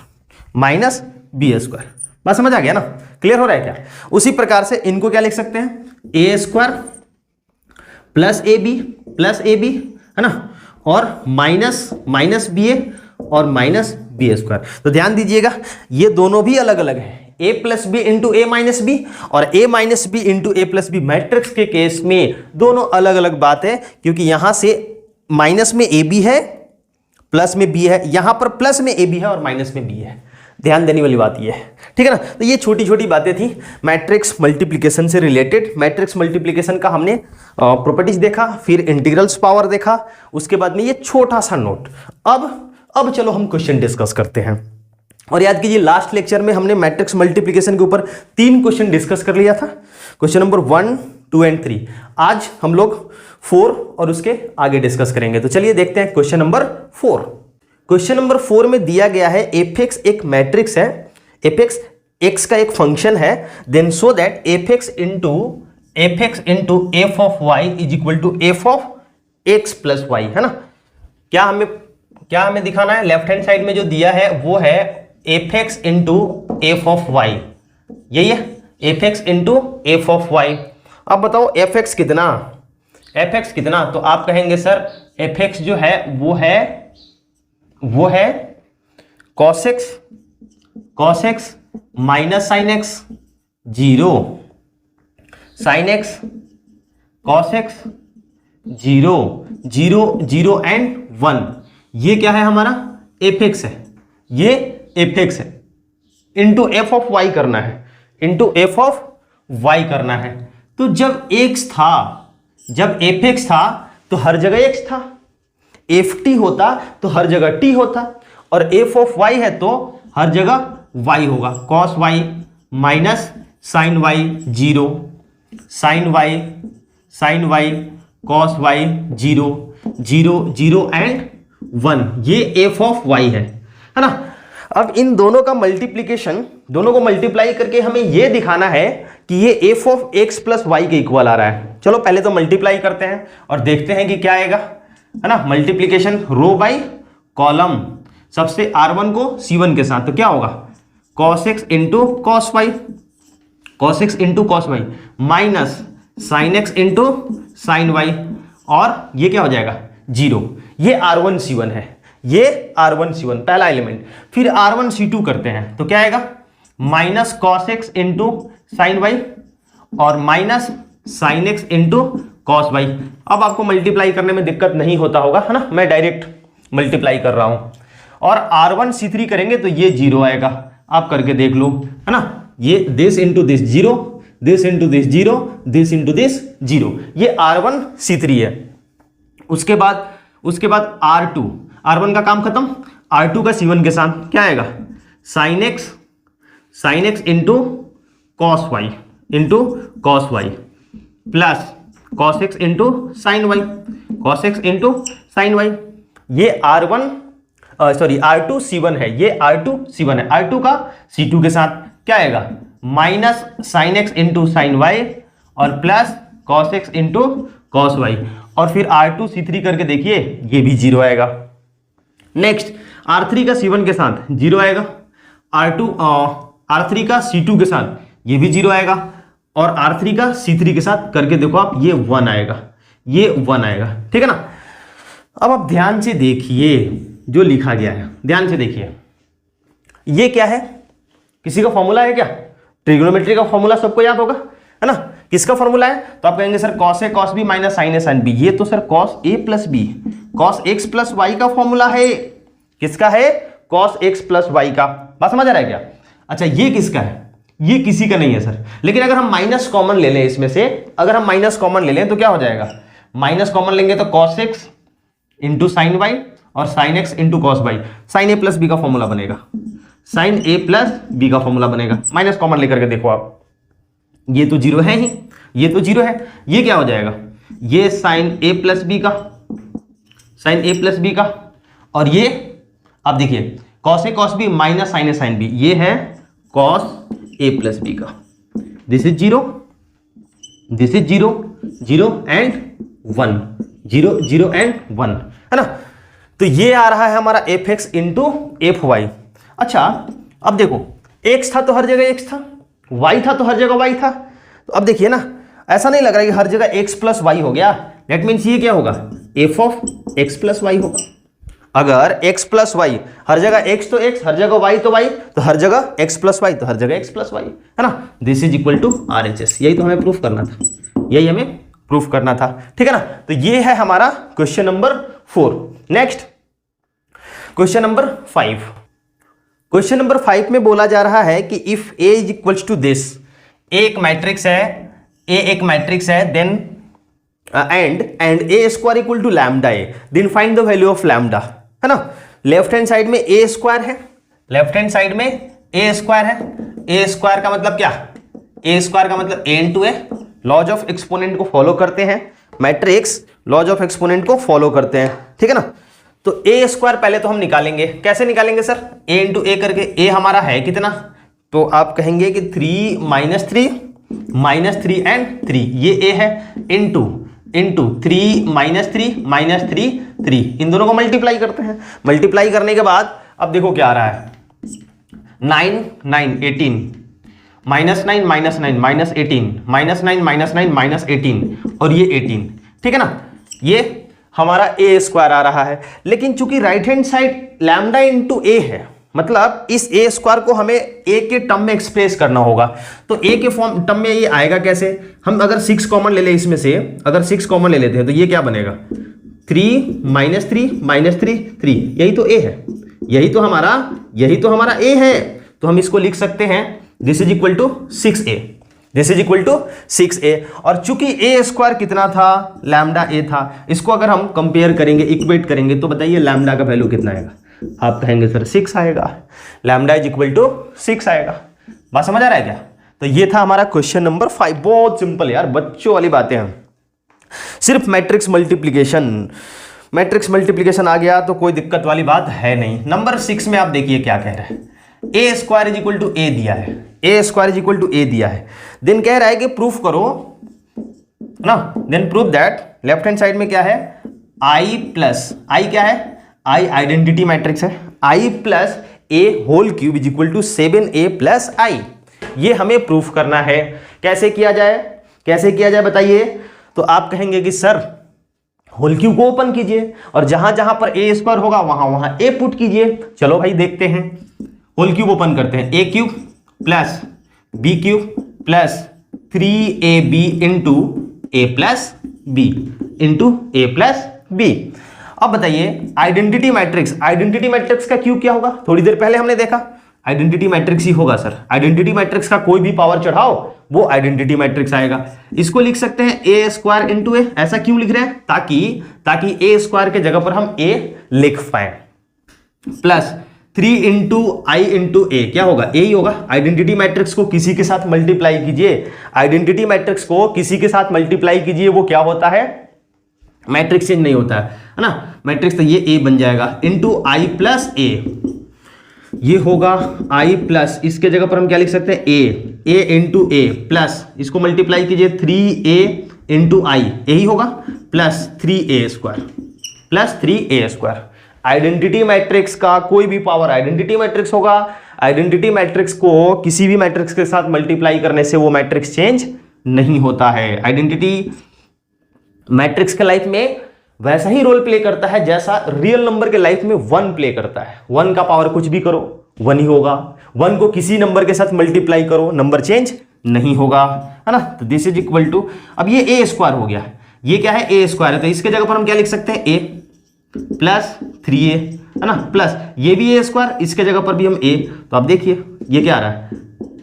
minus b square. बात समझ आ गया ना, क्लियर हो रहा है क्या। उसी प्रकार से इनको क्या लिख सकते हैं, ए स्क्वायर प्लस ए बी है ना, और माइनस माइनस बी ए और माइनस बी स्क्वायर। तो ध्यान दीजिएगा ये दोनों भी अलग अलग है, ए प्लस बी इंटू ए माइनस बी और ए माइनस बी इंटू ए प्लस बी। मैट्रिक्स के केस में दोनों अलग अलग बात है, क्योंकि यहां से माइनस में ए बी है, प्लस में बी है, यहां पर प्लस में ए बी है और माइनस में बी है। ध्यान देने वाली बात ये है, ठीक है ना। तो ये छोटी छोटी बातें थी मैट्रिक्स मल्टीप्लिकेशन से रिलेटेड। मैट्रिक्स मल्टीप्लिकेशन का हमने प्रॉपर्टीज देखा, फिर इंटीग्रल्स पावर देखा, उसके बाद में ये छोटा सा नोट। अब चलो हम क्वेश्चन डिस्कस करते हैं। और याद कीजिए लास्ट लेक्चर में हमने मैट्रिक्स मल्टीप्लिकेशन के ऊपर 3 क्वेश्चन डिस्कस कर लिया था, क्वेश्चन नंबर 1, 2 एंड 3। आज हम लोग 4 और उसके आगे डिस्कस करेंगे। तो चलिए देखते हैं क्वेश्चन नंबर 4। क्वेश्चन नंबर 4 में दिया गया है एफ एक्स एक मैट्रिक्स है, एफ एक्स एक्स का एक फंक्शन है, then so that f x into f of y is equal to f of x plus y, है ना। क्या हमें दिखाना है, लेफ्ट हैंड साइड में जो दिया है वो है f x into f of y, यही है f x into f of y. अब बताओ एफ एक्स कितना, एफ एक्स कितना, तो आप कहेंगे सर एफ एक्स जो है वो है cos x minus sine x, 0 sine x cos x 0 0 0 and 1। ये क्या है हमारा, एफ एक्स है, ये एफ एक्स है, इंटू एफ ऑफ वाई करना है, इंटू एफ ऑफ वाई करना है। तो जब एक्स था, जब एफ एक्स था तो हर जगह एक्स था, एफ टी होता तो हर जगह टी होता, और एफ ऑफ वाई है तो हर जगह वाई होगा, cos y minus sine y 0 sine y cos y 0 0 0 and 1। ये एफ ऑफ वाई है ना। अब इन दोनों का मल्टीप्लीकेशन, दोनों को मल्टीप्लाई करके हमें यह दिखाना है कि ये f of x plus y के इक्वल आ रहा है। चलो पहले तो मल्टीप्लाई करते हैं और देखते हैं कि क्या आएगा, है ना। मल्टीप्लीकेशन रो बाई कॉलम, सबसे R1 को C1 के साथ, तो क्या होगा cos x into cos y, cos x into cos y minus sign x into sign y, और ये क्या हो जाएगा 0। ये R1 C1 है, ये R1 C1 पहला एलिमेंट। फिर R1 C2 करते हैं तो क्या आएगा minus cos x into sign y और minus sign x into cos y. अब आपको मल्टीप्लाई करने में दिक्कत नहीं होता होगा, है ना, मैं डायरेक्ट मल्टीप्लाई कर रहा हूं। और R1 C3 करेंगे तो ये 0 आएगा, आप करके देख लो, है ना। ये this into this 0, this into this 0, this into this 0, ये R1 C3 है। उसके बाद R1 का काम खत्म, R2 का C1 के साथ क्या आएगा sine x into cos y plus cos x into sign y, cos x into sign y. ये R2 C1 है, ये R2 C1 है, R2 का C2 के साथ क्या आएगा minus sign x into sign y और plus cos x into cos y. और फिर R2 C3 करके देखिए ये भी 0 आएगा। नेक्स्ट R3 का C1 के साथ 0 आएगा, R3 का C2 के साथ ये भी 0 आएगा, और R3 का C3 के साथ करके देखो आप, ये 1 आएगा, ये 1 आएगा, ठीक है ना। अब आप ध्यान से देखिए जो लिखा गया है, ध्यान से देखिए ये क्या है, किसी का फॉर्मूला है क्या, ट्रिग्नोमेट्री का फॉर्मूला सबको याद होगा, है ना। किसका फॉर्मूला है, तो आप कहेंगे sir cos A cos B minus sine A sine B। ये तो sir cos A plus B cos x plus y का फॉर्मूला है। किसका है, cos x प्लस y का। बात समझ आ रहा है क्या। अच्छा ये किसका है, ये किसी का नहीं है सर, लेकिन अगर हम माइनस कॉमन ले लें इसमें से, अगर हम माइनस कॉमन ले लें तो क्या हो जाएगा, माइनस कॉमन लेंगे तो cos x into sign y और sin x into cos y, sin A plus B का फॉर्मूला बनेगा, साइन A प्लस बी का फॉर्मूला बनेगा। माइनस कॉमन लेकर के देखो आप, ये तो जीरो है ही, ये तो जीरो है, ये क्या हो जाएगा, ये साइन ए प्लस बी का, साइन ए प्लस बी का, और ये अब देखिए cos a cos b minus sine a sine b, ये है कॉस ए प्लस बी का, this is zero, this is zero, zero and one, zero zero and one, है ना। तो ये आ रहा है हमारा f x into f y. अच्छा अब देखो एक्स था तो हर जगह एक्स था, वाई था तो हर जगह वाई था, तो अब देखिए ना ऐसा नहीं लग रहा है कि हर जगह एक्स प्लस वाई हो गया, दैट मीन्स ये क्या होगा, f of x plus y होगा। अगर x प्लस वाई हर जगह x तो x, हर जगह y तो y, तो हर जगह x प्लस वाई तो हर जगह x प्लस वाई, है ना। This is equal to RHS, यही तो हमें प्रूफ करना था, यही हमें प्रूफ करना था, ठीक है ना। तो ये है हमारा question number 4। Next question number 5। Question number 5 में बोला जा रहा है कि if A is equals to this, एक मैट्रिक्स है, A एक मैट्रिक्स है, then and A square equal to lambda A, then find the value of lambda, है ना। लेफ्ट हैंड साइड में A स्क्वायर है, लेफ्ट हैंड साइड में A square है, A स्क्वायर का मतलब क्या, A स्क्वायर का मतलब A into A, laws of exponent को फॉलो करते हैं, मैट्रिक्स लॉज ऑफ एक्सपोनेंट को फॉलो करते हैं, ठीक है ना। तो A स्क्वायर पहले तो हम निकालेंगे, कैसे निकालेंगे सर, A इंटू A करके, A हमारा है कितना, तो आप कहेंगे कि 3 माइनस 3 एंड 3, ये A है, इंटू 3 माइनस 3, इन दोनों को मल्टीप्लाई करते हैं, मल्टीप्लाई करने के बाद अब देखो क्या आ रहा है, 9 18, minus 9 minus 9 minus 18, minus 9 minus 9 minus 18, और ये 18, ठीक है ना। ये हमारा A स्क्वायर आ रहा है, लेकिन चूंकि right hand side lambda into A है, मतलब इस A स्क्वायर को हमें A के टर्म में एक्सप्रेस करना होगा, तो A के फॉर्म टर्म में ये आएगा कैसे, हम अगर 6 कॉमन ले ले, इसमें से अगर 6 कॉमन ले लेते हैं तो ये क्या बनेगा, 3 माइनस 3, यही तो A है, यही तो हमारा A है, तो हम इसको लिख सकते हैं this is equal to 6A, this is equal to 6A। और चूंकि A स्क्वायर कितना था, लैम्डा A था, इसको अगर हम कंपेयर करेंगे, इक्वेट करेंगे, तो बताइए लैम्डा का वैल्यू कितना आएगा, आप कहेंगे सर 6 आएगा, लैम्डा इज इक्वल टू 6 आएगा। बात समझ आ रहा है क्या। तो ये था हमारा क्वेश्चन नंबर 5, बहुत सिंपल यार, बच्चों वाली बातें हैं, सिर्फ मैट्रिक्स मल्टीप्लिकेशन आ गया तो कोई दिक्कत वाली बात है नहीं। नंबर 6 में आप देखिए क्या कह रहा है, A square is equal to A दिया है, A square is equal to A दिया है, देन कह रहा है कि प्रूफ करो ना, then proof that, left hand side में क्या है, I प्लस I क्या है, I आइडेंटिटी मैट्रिक्स है, I plus A whole cube is equal to 7A plus I, ये हमें प्रूफ करना है। कैसे किया जाए बताइए। तो आप कहेंगे कि सर होल क्यूब को ओपन कीजिए और जहां जहां पर A स्क्वायर होगा वहां A पुट कीजिए। चलो भाई देखते हैं, होल क्यूब ओपन करते हैं, A cube plus B cube plus 3AB into A plus B into A plus B। अब बताइए आइडेंटिटी मैट्रिक्स का क्यूब क्या होगा, थोड़ी देर पहले हमने देखा, आइडेंटिटी मैट्रिक्स ही होगा सर, आइडेंटिटी मैट्रिक्स का कोई भी पावर चढ़ाओ वो आइडेंटिटी मैट्रिक्स आएगा। इसको लिख सकते हैं A स्क्वायर इंटू A, ऐसा क्यों लिख रहे हैं, ताकि A स्क्वायर के जगह पर हम A लिख पाए, प्लस 3 इंटू आई इंटू ए, क्या होगा, ए ही होगा। आइडेंटिटी मैट्रिक्स को किसी के साथ मल्टीप्लाई कीजिए, वो क्या होता है, मैट्रिक्स चेंज नहीं होता है ना, मैट्रिक्स तो ये A बन जाएगा इंटू आई प्लस ए, ये होगा I प्लस, इसके जगह पर हम क्या लिख सकते हैं, A इंटू ए प्लस, इसको मल्टीप्लाई कीजिए 3A इंटू आई, यही होगा, plus 3A square. Identity matrix का कोई भी पावर आइडेंटिटी मैट्रिक्स होगा, आइडेंटिटी मैट्रिक्स को किसी भी मैट्रिक्स के साथ मल्टीप्लाई करने से वो मैट्रिक्स चेंज नहीं होता है। आइडेंटिटी मैट्रिक्स के लाइफ में वैसा ही रोल प्ले करता है जैसा रियल नंबर के लाइफ में 1 प्ले करता है। 1 का पावर कुछ भी करो 1 ही होगा, 1 को किसी नंबर के साथ मल्टीप्लाई करो नंबर चेंज नहीं होगा, है ना। तो दिस इज इक्वल टू, अब ये A स्क्वायर हो गया, ये क्या है, A स्क्वायर है, तो इसके जगह पर हम क्या लिख सकते हैं, A प्लस 3A, है ना, प्लस ये भी A स्क्वायर, इसके जगह पर भी हम A, तो आप देखिए ये क्या आ रहा है,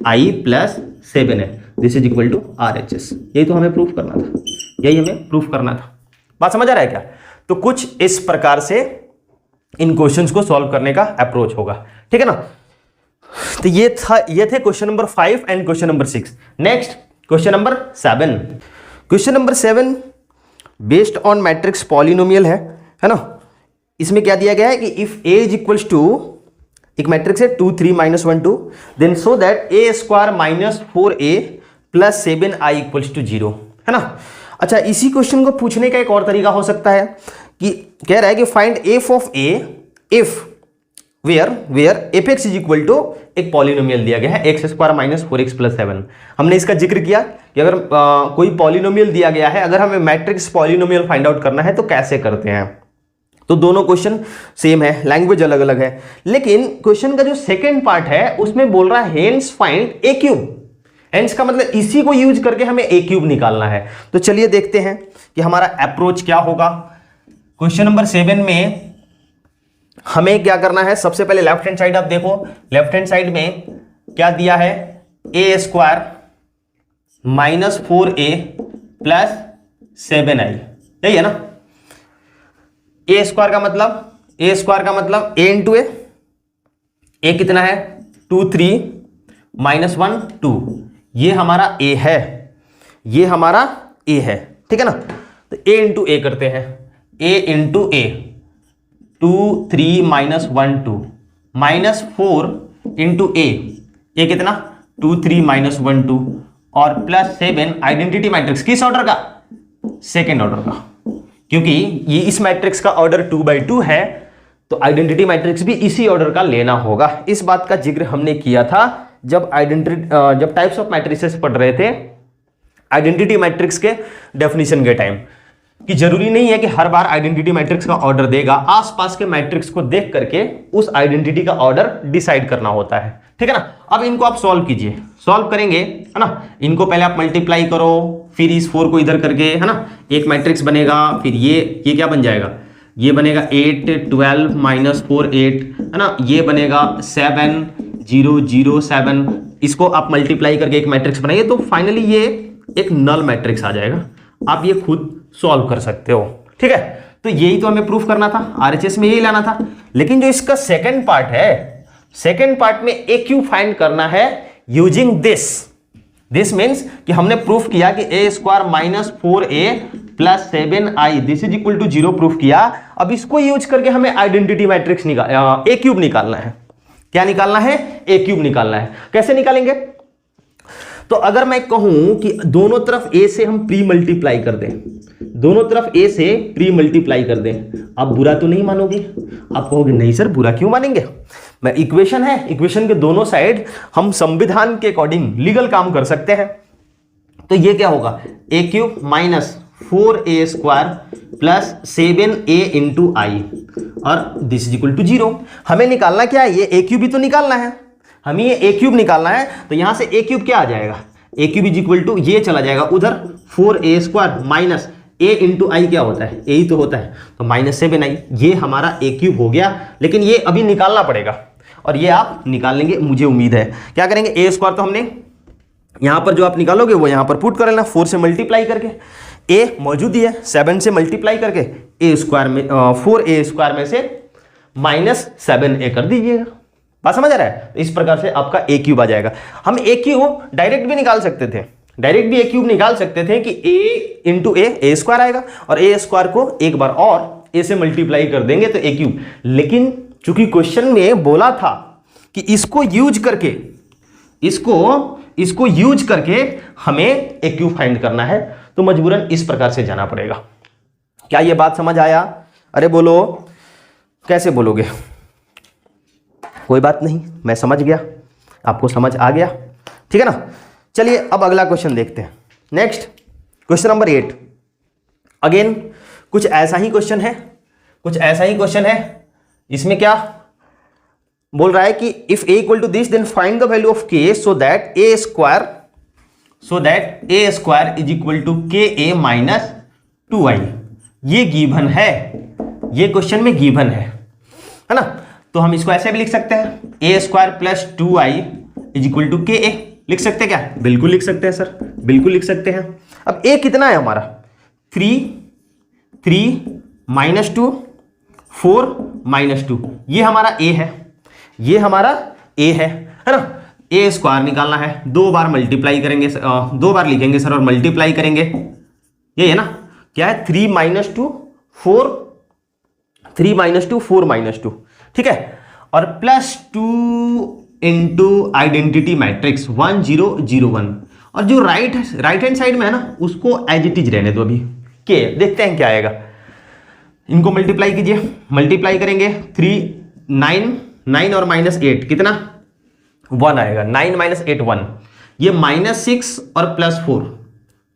I प्लस 7 है, this is equal to RHS। यही तो हमें प्रूफ करना था, बात समझ आ रहा है क्या। तो कुछ इस प्रकार से इन क्वेश्चंस को सॉल्व करने का अप्रोच होगा, ठीक है ना। तो ये थे question number 5 and question number 6। Next question number 7। Question number 7 based on matrix polynomial है ना। इसमें क्या दिया गया है कि if a is equals to, एक मैट्रिक्स है 2 3 -1 2, then so that a square minus 4a plus 7i equals to 0, है ना। अच्छा, इसी क्वेश्चन को पूछने का एक और तरीका हो सकता है कि कह रहा है कि find f of a if where f x is equal to, एक पॉलिनोमियल दिया गया है x square minus 4x plus 7। हमने इसका जिक्र किया कि अगर कोई पॉलिनोमियल दिया गया है, अगर हमें मैट्रिक्स पॉलिनोमियल फाइंड आउट करना है तो कैसे करते हैं। तो दोनों क्वेश्चन सेम है, लैंग्वेज अलग अलग है, लेकिन क्वेश्चन का जो सेकेंड पार्ट है उसमें बोल रहा है हेंस फाइंड ए क्यूब। हेंस का मतलब इसी को यूज करके हमें ए क्यूब निकालना है। तो चलिए देखते हैं कि हमारा अप्रोच क्या होगा। क्वेश्चन नंबर 7 में हमें क्या करना है, सबसे पहले लेफ्ट हैंड साइड आप देखो, लेफ्ट हैंड साइड में क्या दिया है, ए square minus 4a plus 7i, यही है ना। ए स्क्वायर का मतलब a इंटू ए कितना है 2 3 -1 2, ये हमारा a है, ये हमारा a है, ठीक है ना। तो a इंटू ए करते हैं, a इंटू ए 2 3 -1 2 -4 इंटू ए कितना 2 3 -1 2 और प्लस 7 आइडेंटिटी मैट्रिक्स किस ऑर्डर का, सेकेंड ऑर्डर का, क्योंकि ये इस मैट्रिक्स का ऑर्डर 2/2 है तो आइडेंटिटी मैट्रिक्स भी इसी ऑर्डर का लेना होगा। इस बात का जिक्र हमने किया था जब टाइप्स ऑफ मैट्रिसेस पढ़ रहे थे आइडेंटिटी मैट्रिक्स के डेफिनेशन के टाइम, कि जरूरी नहीं है कि हर बार आइडेंटिटी मैट्रिक्स का ऑर्डर देगा, आसपास के मैट्रिक्स को देख करके उस आइडेंटिटी का ऑर्डर डिसाइड करना होता है, ठीक है ना। अब इनको आप सॉल्व कीजिए, सॉल्व करेंगे, है ना। इनको पहले आप मल्टीप्लाई करो, फिर इस 4 को इधर करके, है ना, एक मैट्रिक्स बनेगा। फिर ये क्या बन जाएगा, ये बनेगा 8 12 -4 8, है ना। ये बनेगा 7 0 0 7, इसको आप मल्टीप्लाई करके एक मैट्रिक्स बनाइए तो फाइनली ये एक नल मैट्रिक्स आ जाएगा। आप ये खुद सॉल्व कर सकते हो, ठीक है। तो यही तो हमें प्रूफ करना था, आरएचएस में यही लाना था। लेकिन जो इसका सेकंड पार्ट है, सेकंड पार्ट में ए क्यू फाइंड करना है यूजिंग दिस मीन्स कि हमने प्रूफ किया कि A square minus 4a plus 7i this is equal to 0 proof किया। अब इसको यूज करके हमें आइडेंटिटी मैट्रिक्स ए क्यूब निकालना है। क्या निकालना है, ए क्यूब निकालना है। कैसे निकालेंगे, तो अगर मैं कहूं कि दोनों तरफ a से हम प्री मल्टीप्लाई कर दें, दोनों तरफ a से प्री मल्टीप्लाई कर दें, आप बुरा तो नहीं मानोगे, आप कहोगे नहीं सर बुरा क्यों मानेंगे। मैं इक्वेशन है, इक्वेशन के दोनों साइड हम संविधान के अकॉर्डिंग लीगल काम कर सकते हैं। तो ये क्या होगा, A cube minus 4a square plus 7a into I और दिस इज इक्वल टू 0। हमें निकालना क्या है, ये ए क्यूब भी तो निकालना है, हमें ये ए क्यूब निकालना है। तो यहां से ए क्यूब क्या आ जाएगा, A cube is equal to ये चला जाएगा उधर 4a square minus a into I क्या होता है, ए ही तो होता है, तो माइनस 7i, ये हमारा ए क्यूब हो गया। लेकिन ये अभी निकालना पड़ेगा और ये आप निकाल लेंगे, मुझे उम्मीद है। क्या करेंगे, ए स्क्वायर तो हमने यहां पर जो आप निकालोगे वो यहां पर पुट कर लेना, 4 से मल्टीप्लाई करके, ए मौजूद ही है, 7 से मल्टीप्लाई करके ए स्क्वायर में 4a स्क्वायर में से माइनस 7a कर दीजिएगा। बात समझ आ रहा है। इस प्रकार से आपका ए क्यूब आ जाएगा। हम ए क्यूब डायरेक्ट भी निकाल सकते थे, डायरेक्ट भी ए क्यूब निकाल सकते थे कि a इंटू ए स्क्वायर आएगा और ए स्क्वायर को एक बार और ए से मल्टीप्लाई कर देंगे तो ए क्यूब। लेकिन चूंकि क्वेश्चन में बोला था कि इसको यूज करके हमें ए क्यूब फाइंड करना है, तो मजबूरन इस प्रकार से जाना पड़ेगा। क्या ये बात समझ आया? अरे बोलो, कैसे बोलोगे? कोई बात नहीं, मैं समझ गया, आपको समझ आ गया, ठीक है ना। चलिए अब अगला क्वेश्चन देखते हैं। Next question number 8। अगेन कुछ ऐसा ही क्वेश्चन है, इसमें क्या बोल रहा है कि if a equal to this then find the value of k so that a square is equal to ka minus 2i। ये गिवन है, ये क्वेश्चन में गिवन है ना। तो हम इसको ऐसे भी लिख सकते हैं, a square plus 2i is equal to ka। लिख सकते हैं क्या? बिल्कुल लिख सकते हैं सर, बिल्कुल लिख सकते हैं। अब a कितना है हमारा, 3 माइनस 2 4 माइनस 2, ये हमारा a है, ये हमारा a है ना। ए स्क्वायर निकालना है, 2 बार मल्टीप्लाई करेंगे, 2 बार लिखेंगे सर और मल्टीप्लाई करेंगे, ये है ना, क्या है 3 - 2 4, 3 - 2 4 - 2, ठीक है, और +2 इंटू आइडेंटिटी मैट्रिक्स 1 0 0 1, और जो राइट हैंड साइड में है ना उसको एज इट इज रहने दो अभी, के देखते हैं क्या आएगा। इनको मल्टीप्लाई कीजिए, मल्टीप्लाई करेंगे 3 9 और -8 कितना 1 आएगा, 9 - 8 1, ये -6 और +4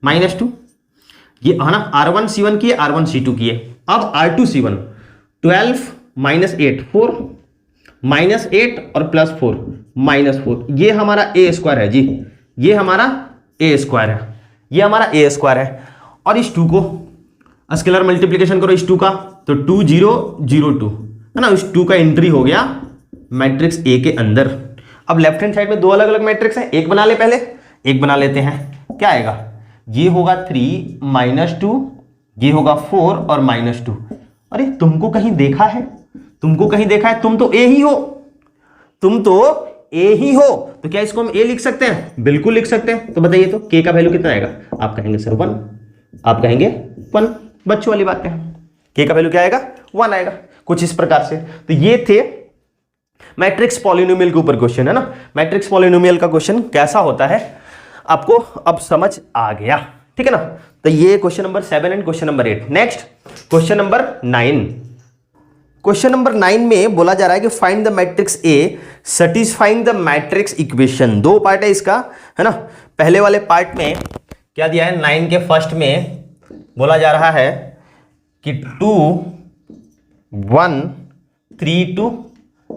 -2, ये है ना R1 C1 किए, R1 C2 किए, अब R2 C1 12 - 8 4 -8 और +4 -4, ये हमारा a स्क्वायर है जी, ये हमारा a स्क्वायर है, ये हमारा a स्क्वायर है। और इस 2 को स्केलर मल्टीप्लिकेशन करो इस 2 का, तो 2 0 0 2 है ना, इस 2 का एंट्री हो गया मैट्रिक्स A के अंदर। अब लेफ्ट हैंड साइड में 2 अलग अलग मैट्रिक्स हैं, एक बना ले, पहले एक बना लेते हैं, क्या आएगा, ये होगा 3 - 2, ये होगा 4 और -2। अरे तुमको कहीं देखा है, तुमको कहीं देखा है, तुम तो A ही हो, तुम तो A ही हो, तो क्या इसको हम A लिख सकते हैं, बिल्कुल लिख सकते हैं। तो बताइए तो K का वैल्यू कितना आएगा, आप कहेंगे सर 1, आप कहेंगे 1, बच्चों वाली बात है, K का वैल्यू क्या आएगा 1 आएगा, कुछ इस प्रकार से। तो ये थे मैट्रिक्स पॉलिनोमियल के ऊपर क्वेश्चन, है ना, मैट्रिक्स पॉलिनोमियल का क्वेश्चन कैसा होता है आपको अब समझ आ गया, ठीक है ना। तो ये question number 7 and question number 8। Next question number 9। Question number 9 में बोला जा रहा है कि find the matrix A satisfying the matrix equation. 2 part है इसका, है ना। पहले वाले पार्ट में क्या दिया है, 9 के फर्स्ट में बोला जा रहा है कि 2 1 3 2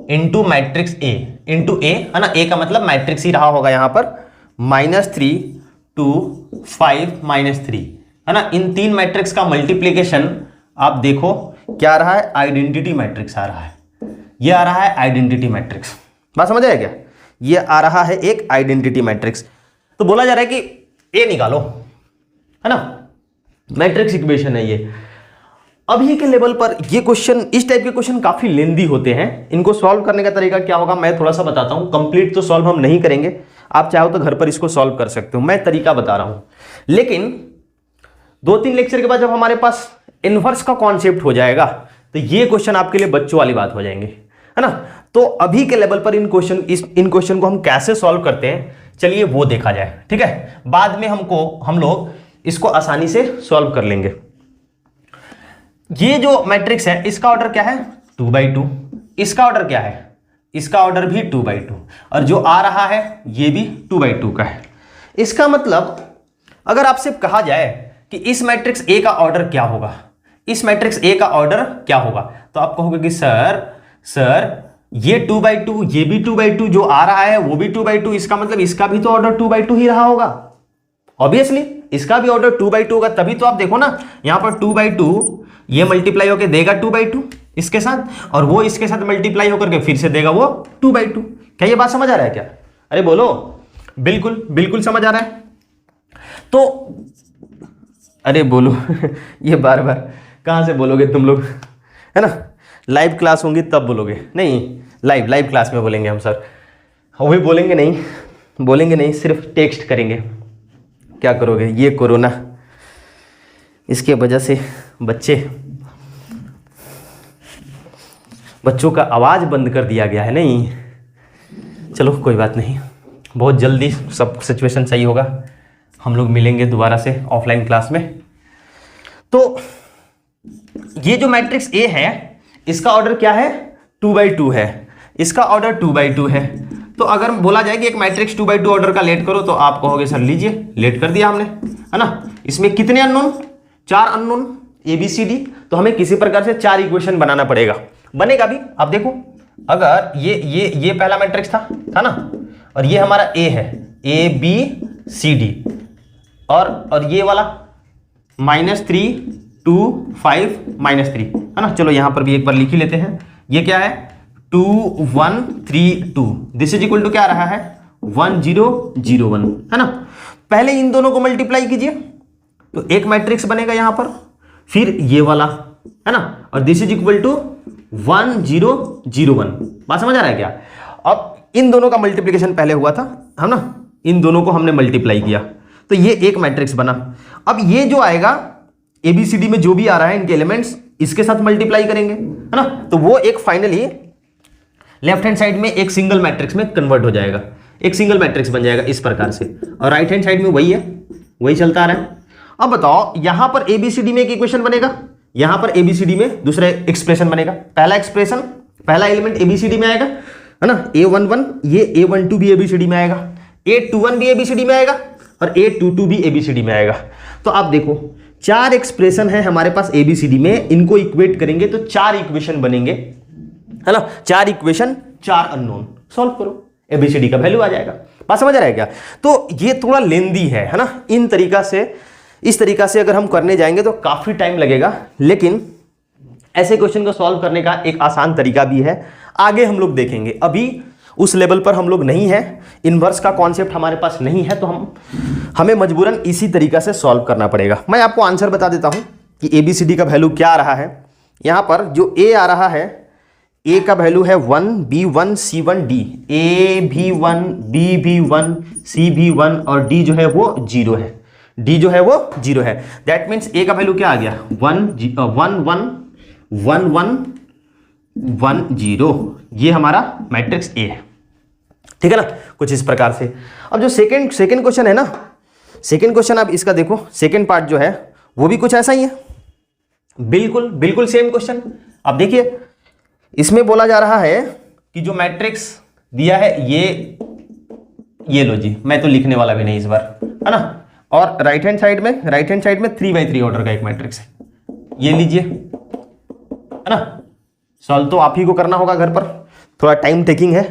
इंटू मैट्रिक्स ए, इंटू ए, है ना, ए का मतलब मैट्रिक्स ही रहा होगा यहां पर, -3 2 5 -3, है ना। इन 3 मैट्रिक्स का मल्टीप्लीकेशन आप देखो क्या रहा है, आइडेंटिटी मैट्रिक्स आ रहा है, ये आ रहा है आइडेंटिटी मैट्रिक्स, बात समझ आया क्या, ये आ रहा है एक आइडेंटिटी मैट्रिक्स। तो बोला जा रहा है कि ए निकालो, है ना, मैट्रिक्स इक्वेशन है ये। अभी के लेवल पर ये क्वेश्चन, इस टाइप के क्वेश्चन काफी लेंदी होते हैं, इनको सॉल्व करने का तरीका क्या होगा मैं थोड़ा सा बताता हूं, कंप्लीट तो सॉल्व हम नहीं करेंगे, आप चाहो तो घर पर इसको सॉल्व कर सकते हो, मैं तरीका बता रहा हूं। लेकिन 2-3 लेक्चर के बाद जब हमारे पास इनवर्स का कॉन्सेप्ट हो जाएगा तो ये क्वेश्चन आपके लिए बच्चों वाली बात हो जाएंगे, है ना। तो अभी के लेवल पर इन क्वेश्चन को हम कैसे सॉल्व करते हैं, चलिए वो देखा जाए, ठीक है। बाद में हम लोग इसको आसानी से सॉल्व कर लेंगे। ये जो मैट्रिक्स है इसका ऑर्डर क्या है 2/2, इसका ऑर्डर क्या है, इसका ऑर्डर भी 2/2, और जो आ रहा है ये भी 2/2 का है। इसका मतलब अगर आपसे कहा जाए कि इस मैट्रिक्स ए का ऑर्डर क्या होगा, इस मैट्रिक्स ए का ऑर्डर क्या होगा, तो आप कहोगे कि सर ये 2/2, ये भी 2/2, जो आ रहा है वो भी 2/2, इसका मतलब इसका भी तो ऑर्डर 2/2 ही रहा होगा, ऑब्वियसली इसका भी ऑर्डर 2/2 होगा। तभी तो आप देखो ना यहां पर 2/2 ये मल्टीप्लाई होकर देगा 2/2 इसके साथ, और वो इसके साथ मल्टीप्लाई होकर के फिर से देगा वो 2/2। क्या ये बात समझ आ रहा है क्या, अरे बोलो, बिल्कुल बिल्कुल समझ आ रहा है। तो अरे बोलो ये बार बार कहां से बोलोगे तुम लोग, है ना, लाइव क्लास होंगी तब बोलोगे, नहीं लाइव क्लास में बोलेंगे हम सर, वो भी बोलेंगे नहीं, सिर्फ टेक्स्ट करेंगे। क्या करोगे, ये कोरोना, इसके वजह से बच्चों का आवाज़ बंद कर दिया गया है, नहीं चलो कोई बात नहीं, बहुत जल्दी सब सिचुएशन सही होगा, हम लोग मिलेंगे दोबारा से ऑफलाइन क्लास में। तो ये जो मैट्रिक्स ए है इसका ऑर्डर क्या है 2/2 है, इसका ऑर्डर 2/2 है। तो अगर बोला जाए कि एक मैट्रिक्स 2/2 ऑर्डर का लेट करो, तो आप कहोगे सर लीजिए लेट कर दिया हमने, है ना। इसमें कितने अननोन, 4 अननोन ABCD, तो हमें किसी प्रकार से 4 इक्वेशन बनाना पड़ेगा, बनेगा भी। आप देखो अगर ये पहला मैट्रिक्स था ना, और ये हमारा A है ABCD, और ये वाला -3 2 5 -3, है ना। चलो यहां पर भी एक बार लिख ही लेते हैं, ये क्या है 2 1 3 2, दिस इज इक्वल टू क्या रहा है 1 0 0 1, है ना। पहले इन दोनों को मल्टीप्लाई कीजिए तो एक मैट्रिक्स बनेगा यहां पर, फिर ये वाला, है ना, और दिस इज इक्वल टू 1 0 0 1। बात समझ आ रहा है क्या। अब इन दोनों का मल्टीप्लीकेशन पहले हुआ था, है ना, इन दोनों को हमने मल्टीप्लाई किया तो ये एक मैट्रिक्स बना। अब ये जो आएगा एबीसीडी में जो भी आ रहा है इनके एलिमेंट्स, इसके साथ मल्टीप्लाई करेंगे, है ना, तो वो एक फाइनली लेफ्ट हैंड साइड में एक सिंगल मैट्रिक्स में कन्वर्ट हो जाएगा, एक सिंगल मैट्रिक्स बन जाएगा इस प्रकार से। और राइट हैंड साइड में वही है, वही चलता आ रहा है। अब बताओ यहां पर एबीसीडी में एक इक्वेशन बनेगा, यहां पर एबीसीडी में दूसरा एक्सप्रेशन बनेगा। पहला एक्सप्रेशन, पहला एलिमेंट एबीसीडी में आएगा, है ना, A11, ये A12 भी एबीसीडी में आएगा, A21 भी एबीसीडी में आएगा और A22 भी एबीसीडी में आएगा। तो आप देखो 4 एक्सप्रेशन है हमारे पास एबीसीडी में, इनको इक्वेट करेंगे तो 4 इक्वेशन बनेंगे, है ना, 4 इक्वेशन 4 अननोन। सॉल्व करो, एबीसीडी का वैल्यू आ जाएगा। बात समझ आ रहा है क्या? तो ये थोड़ा लेंदी है ना, इन तरीका से, इस तरीका से अगर हम करने जाएंगे तो काफी टाइम लगेगा, लेकिन ऐसे क्वेश्चन को सॉल्व करने का एक आसान तरीका भी है, आगे हम लोग देखेंगे। अभी उस लेवल पर हम लोग नहीं है, इनवर्स का कॉन्सेप्ट हमारे पास नहीं है, तो हमें मजबूरन इसी तरीका से सॉल्व करना पड़ेगा। मैं आपको आंसर बता देता हूं कि एबीसीडी का वैल्यू क्या आ रहा है। यहां पर जो ए आ रहा है, ए का वैल्यू है 1, B1, C1, D, A भी 1, B भी 1, C भी 1 और D जो है वो 0 है, D जो है वो 0 है। दैट मीन्स ए का वैल्यू क्या आ गया, 1 1 1 1 1 1 0, ये हमारा मैट्रिक्स ए है, ठीक है ना, कुछ इस प्रकार से। अब जो सेकंड क्वेश्चन है ना, सेकंड क्वेश्चन आप इसका देखो, सेकंड पार्ट जो है वो भी कुछ ऐसा ही है, बिल्कुल सेम क्वेश्चन। अब देखिए इसमें बोला जा रहा है कि जो मैट्रिक्स दिया है ये लो जी, मैं तो लिखने वाला भी नहीं इस बार, है ना, और राइट हैंड साइड में 3x3 ऑर्डर का एक मैट्रिक्स है, ये लीजिए, है ना। सॉल्व तो आप ही को करना होगा घर पर, थोड़ा टाइम टेकिंग है।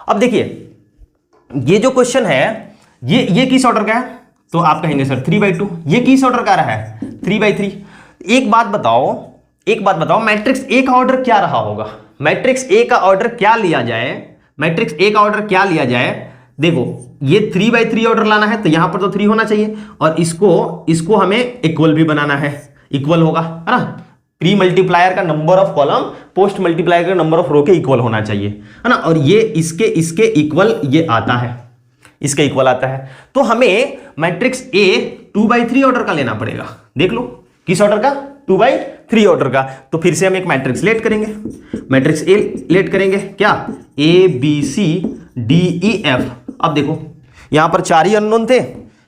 अब देखिए ये जो क्वेश्चन है ये किस ऑर्डर का है, तो आप कहेंगे सर 3/2, ये किस ऑर्डर का रहा है 3/3। एक बात बताओ मैट्रिक्स ए का ऑर्डर क्या रहा होगा, मैट्रिक्स ए का ऑर्डर क्या लिया जाए, देखो ये 3/3 ऑर्डर लाना है तो यहां पर तो 3 होना चाहिए, और इसको हमें इक्वल भी बनाना है, इक्वल होगा, है ना, प्री मल्टीप्लायर का number of column post multiplier का नंबर ऑफ रो के इक्वल होना चाहिए, है ना, और ये इसके इक्वल ये आता है, इसके इक्वल आता है। तो हमें मैट्रिक्स ए 2/3 ऑर्डर का लेना पड़ेगा। देख लो किस ऑर्डर का, 2/3 ऑर्डर का। तो फिर से हम एक मैट्रिक्स लेट करेंगे, मैट्रिक्स ए लेट करेंगे, क्या, ABCDEF। अब देखो यहां पर 4 ही अननोन थे,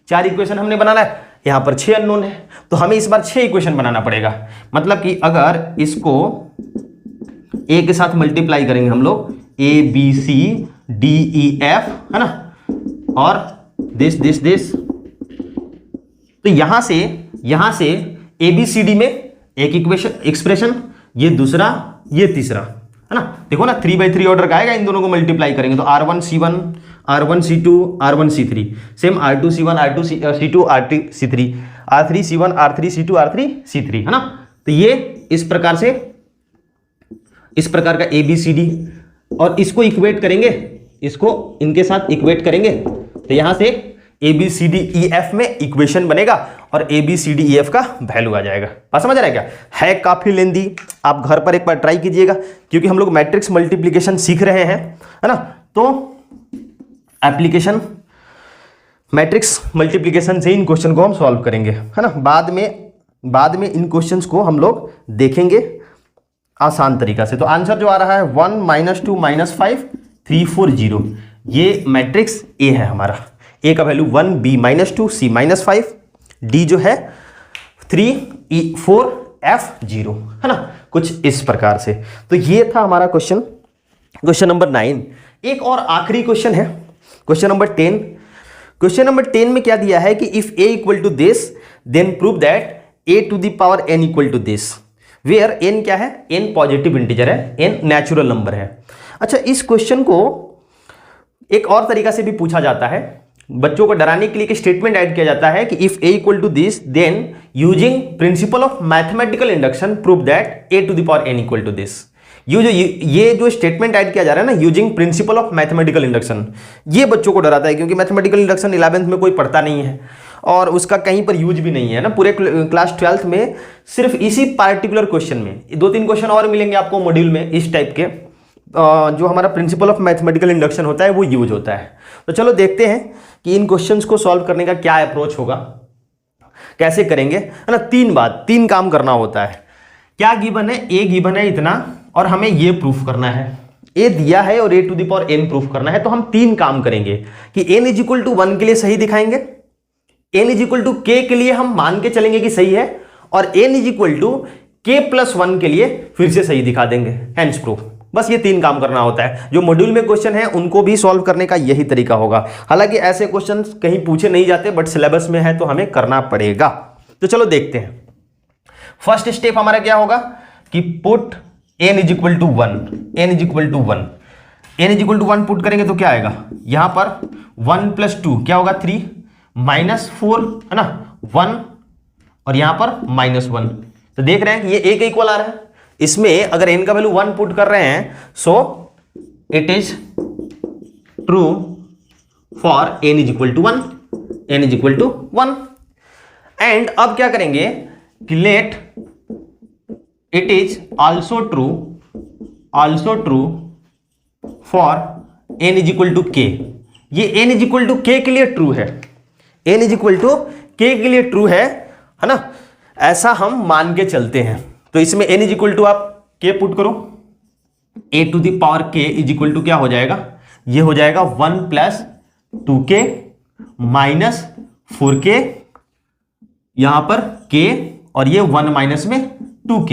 4 इक्वेशन हमने बनाना है, यहां पर 6 अननोन है, तो हमें इस बार 6 इक्वेशन बनाना पड़ेगा। मतलब कि अगर इसको ए के साथ मल्टीप्लाई करेंगे हम लोग, ABCDEF, है ना, और दिस, तो यहां से ABCD में एक एक्सप्रेशन, ये दूसरा, ये तीसरा, है ना। देखो ना 3/3 ऑर्डर का आएगा, इन दोनों को मल्टीप्लाई करेंगे तो R1C1 R1C2 R1C3, same R2C1 R2C2 R3C3 R3C1 R3C2 R3C3, है ना। तो ये इस प्रकार का ABCD, और इसको इक्वेट करेंगे, इसको इनके साथ इक्वेट करेंगे तो यहां से ABCDEF में इक्वेशन बनेगा और ABCDEF का वैल्यू आ जाएगा। बात समझ आ रहा है क्या? है काफी लेंदी, आप घर पर एक बार ट्राई कीजिएगा, क्योंकि हम लोग मैट्रिक्स मल्टीप्लिकेशन सीख रहे हैं, है ना। तो एप्लीकेशन मैट्रिक्स मल्टीप्लिकेशन से इन क्वेश्चन को हम सॉल्व करेंगे, है ना। बाद में इन क्वेश्चंस को हम लोग देखेंगे आसान तरीका से। तो आंसर जो आ रहा है 1 -2 -5 3 4 0, ये मैट्रिक्स ए है हमारा। ए का वैल्यू 1, B -2, C -5, D जो है 3, E 4, F 0, है ना, कुछ इस प्रकार से। तो ये था हमारा क्वेश्चन नंबर 9। एक और आखिरी क्वेश्चन है, क्वेश्चन नंबर 10। क्वेश्चन नंबर 10 में क्या दिया है कि if A equal to this then prove that A to the power n equal to this, where n क्या है, n पॉजिटिव इंटीजर है, n नेचुरल नंबर है। अच्छा, इस क्वेश्चन को एक और तरीका से भी पूछा जाता है, बच्चों को डराने के लिए स्टेटमेंट ऐड किया जाता है कि if A equal to this then using principle of mathematical induction prove that A to the power n equal to this. ये जो स्टेटमेंट ऐड किया जा रहा है ना, using principle of mathematical induction, ये बच्चों को डराता है, क्योंकि मैथमेटिकल इंडक्शन 11th में कोई पढ़ता नहीं है और उसका कहीं पर यूज भी नहीं है ना। पूरे क्लास 12th में सिर्फ इसी पार्टिकुलर क्वेश्चन में 2-3 क्वेश्चन और मिलेंगे आपको मॉड्यूल में इस टाइप के, जो हमारा प्रिंसिपल ऑफ मैथमेटिकल इंडक्शन होता है वो यूज होता है। तो चलो देखते हैं कि इन क्वेश्चंस को सॉल्व करने का क्या अप्रोच होगा, कैसे करेंगे, है ना। तीन काम करना होता है। क्या गिवन है? ए गिवन है इतना और हमें ये प्रूफ करना है, ए दिया है और A to the power N proof करना है। तो हम तीन काम करेंगे कि एन इज इक्वल टू 1 के लिए सही दिखाएंगे, एन इज इक्वल टू के के लिए हम मान के चलेंगे कि सही है, और एन इज इक्वल टू के प्लस 1 के लिए फिर से सही दिखा देंगे, हेंस प्रूफ। बस ये तीन काम करना होता है। जो मॉड्यूल में क्वेश्चन है उनको भी सॉल्व करने का यही तरीका होगा। हालांकि ऐसे क्वेश्चन कहीं पूछे नहीं जाते, बट सिलेबस में है तो हमें करना पड़ेगा। तो चलो देखते हैं। फर्स्ट स्टेप हमारा क्या होगा कि put n is equal to 1, n is equal to 1, n is equal to 1 put करेंगे तो क्या आएगा, यहां पर 1 प्लस 2 क्या होगा 3 माइनस 4, है ना 1, और यहां पर माइनस 1। तो देख रहे हैं कि ये एक इक्वल आ रहा है। इसमें अगर n का वैल्यू 1 पुट कर रहे हैं so it is true for n is equal to 1, n is equal to 1। And अब क्या करेंगे कि let it is also true for n is equal to k. ये n इज इक्वल टू के लिए ट्रू है, n इज इक्वल टू के के लिए ट्रू है ना। ऐसा हम मान के चलते हैं। तो इसमें n इज इक्वल टू आप k पुट करो, a to the power k is equal to क्या हो जाएगा, ये हो जाएगा 1 प्लस 2k माइनस 4k, यहां पर k और ये 1 माइनस में 2k।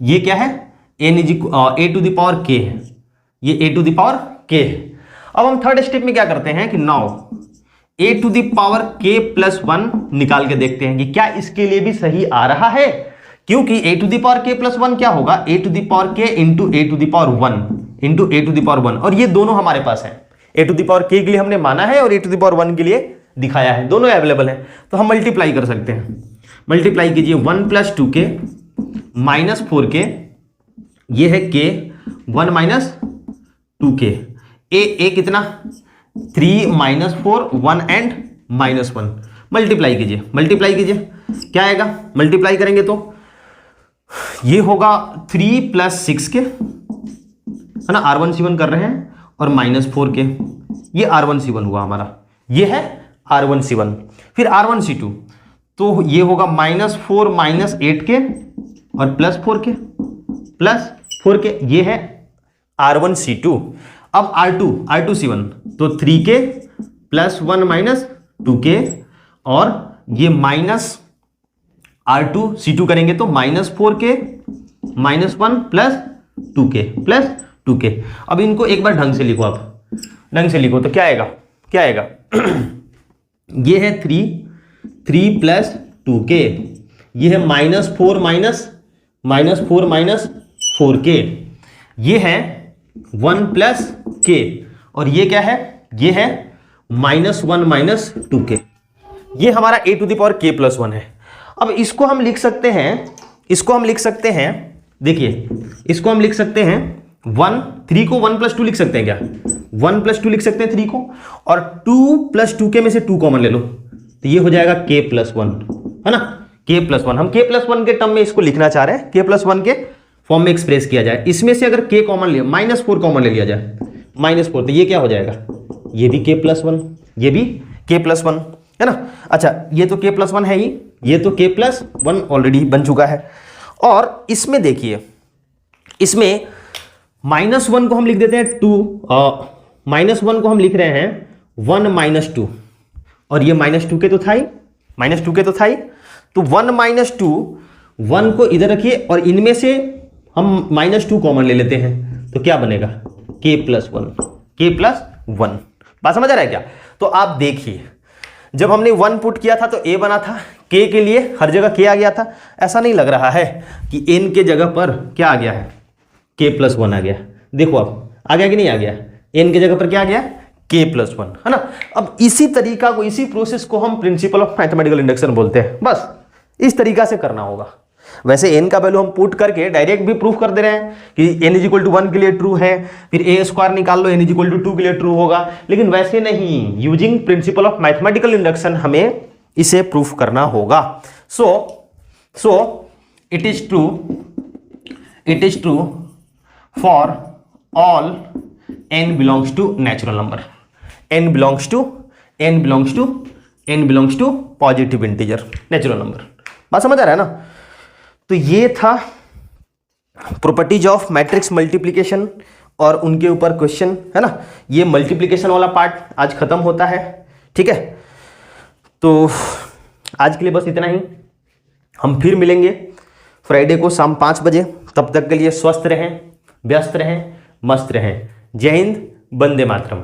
ये क्या है, n is a to the power k है, ये a to the power k है। अब हम थर्ड स्टेप में क्या करते हैं कि now a to the power k plus 1 निकाल के देखते हैं कि क्या इसके लिए भी सही आ रहा है। क्योंकि a to the power k plus 1 क्या होगा, a to the power k into a to the power 1 into a to the power 1, और ये दोनों हमारे पास है। a to the power k के लिए हमने माना है और a टू द पावर 1 के लिए दिखाया है, दोनों अवेलेबल है। तो हम मल्टीप्लाई कर सकते हैं। मल्टीप्लाई कीजिए 1 प्लस 2k माइनस 4k, ये है k 1 माइनस 2k, a कितना 3 माइनस 4 1 एंड माइनस 1। मल्टीप्लाई कीजिए क्या आएगा, मल्टीप्लाई करेंगे तो ये होगा 3 प्लस 6k, है ना, R1C1 कर रहे हैं, और माइनस 4k, ये R1C1 हुआ हमारा, ये है R1C1। फिर R1C2 तो ये होगा माइनस 4 माइनस 8k और प्लस 4k, ये है R1C2। अब R2C1 तो 3k प्लस 1 माइनस 2k, और ये माइनस R2C2 करेंगे तो minus 4k minus 1 plus 2k। अब इनको एक बार ढंग से लिखो, आप ढंग से लिखो तो क्या आएगा ये है 3 प्लस 2k, ये है माइनस 4 माइनस 4k, ये है 1 प्लस k, और ये क्या है, ये है माइनस 1 माइनस 2k। ये हमारा a to the power k plus 1 है। अब इसको हम लिख सकते हैं, देखिए इसको हम लिख सकते हैं 3 को 1 प्लस 2 लिख सकते हैं क्या, 1 प्लस 2 लिख सकते हैं 3 को, और 2 प्लस 2k में से 2 कॉमन ले लो तो ये हो जाएगा k प्लस 1, है ना, k प्लस 1। हम k प्लस 1 के टर्म में इसको लिखना चाह रहे हैं, k प्लस 1 के फॉर्म में एक्सप्रेस किया जाए। इसमें से अगर k कॉमन लिया, माइनस 4 कॉमन ले लिया जाए, माइनस 4, तो ये क्या हो जाएगा, ये भी k प्लस 1, ये भी k प्लस 1, है ना। अच्छा, ये तो k प्लस 1 है ही, ये तो k प्लस 1 ऑलरेडी बन चुका है। और इसमें देखिए, इसमें माइनस 1 को हम लिख देते हैं 2, माइनस 1 को हम लिख रहे हैं 1 माइनस 2, और ये माइनस 2k तो था ही, तो 1 माइनस 2, 1 को इधर रखिए और इनमें से हम माइनस 2 कॉमन ले लेते हैं तो क्या बनेगा, k प्लस 1। बात समझ आ रहा है क्या। तो आप देखिए, जब हमने 1 पुट किया था तो a बना था, k के लिए हर जगह k आ गया था। ऐसा नहीं लग रहा है कि n के जगह पर क्या आ गया है, k प्लस 1 आ गया। देखो अब आ गया कि नहीं आ गया, n के जगह पर क्या आ गया, k प्लस 1, है ना। अब इसी तरीका को, इसी प्रोसेस को हम प्रिंसिपल ऑफ मैथमेटिकल इंडक्शन बोलते हैं। बस इस तरीका से करना होगा। वैसे n का वैल्यू हम पुट करके डायरेक्ट भी प्रूफ कर दे रहे हैं कि n इज इक्वल टू 1 के लिए ट्रू है, फिर a स्क्वायर निकाल लो, n इज इक्वल टू 2 के लिए ट्रू होगा। लेकिन वैसे नहीं, using principle of mathematical induction हमें इसे प्रूफ करना होगा। So it is true for all n belongs to natural number, n belongs to positive integer natural number. बात समझ आ रहा है ना? तो ये था प्रॉपर्टीज ऑफ मैट्रिक्स मल्टीप्लिकेशन और उनके ऊपर क्वेश्चन, है ना। ये मल्टीप्लिकेशन वाला पार्ट आज खत्म होता है, ठीक है। तो आज के लिए बस इतना ही, हम फिर मिलेंगे फ्राइडे को शाम 5 बजे। तब तक के लिए स्वस्थ रहें, व्यस्त रहें, मस्त रहें। जय हिंद, वंदे मातरम।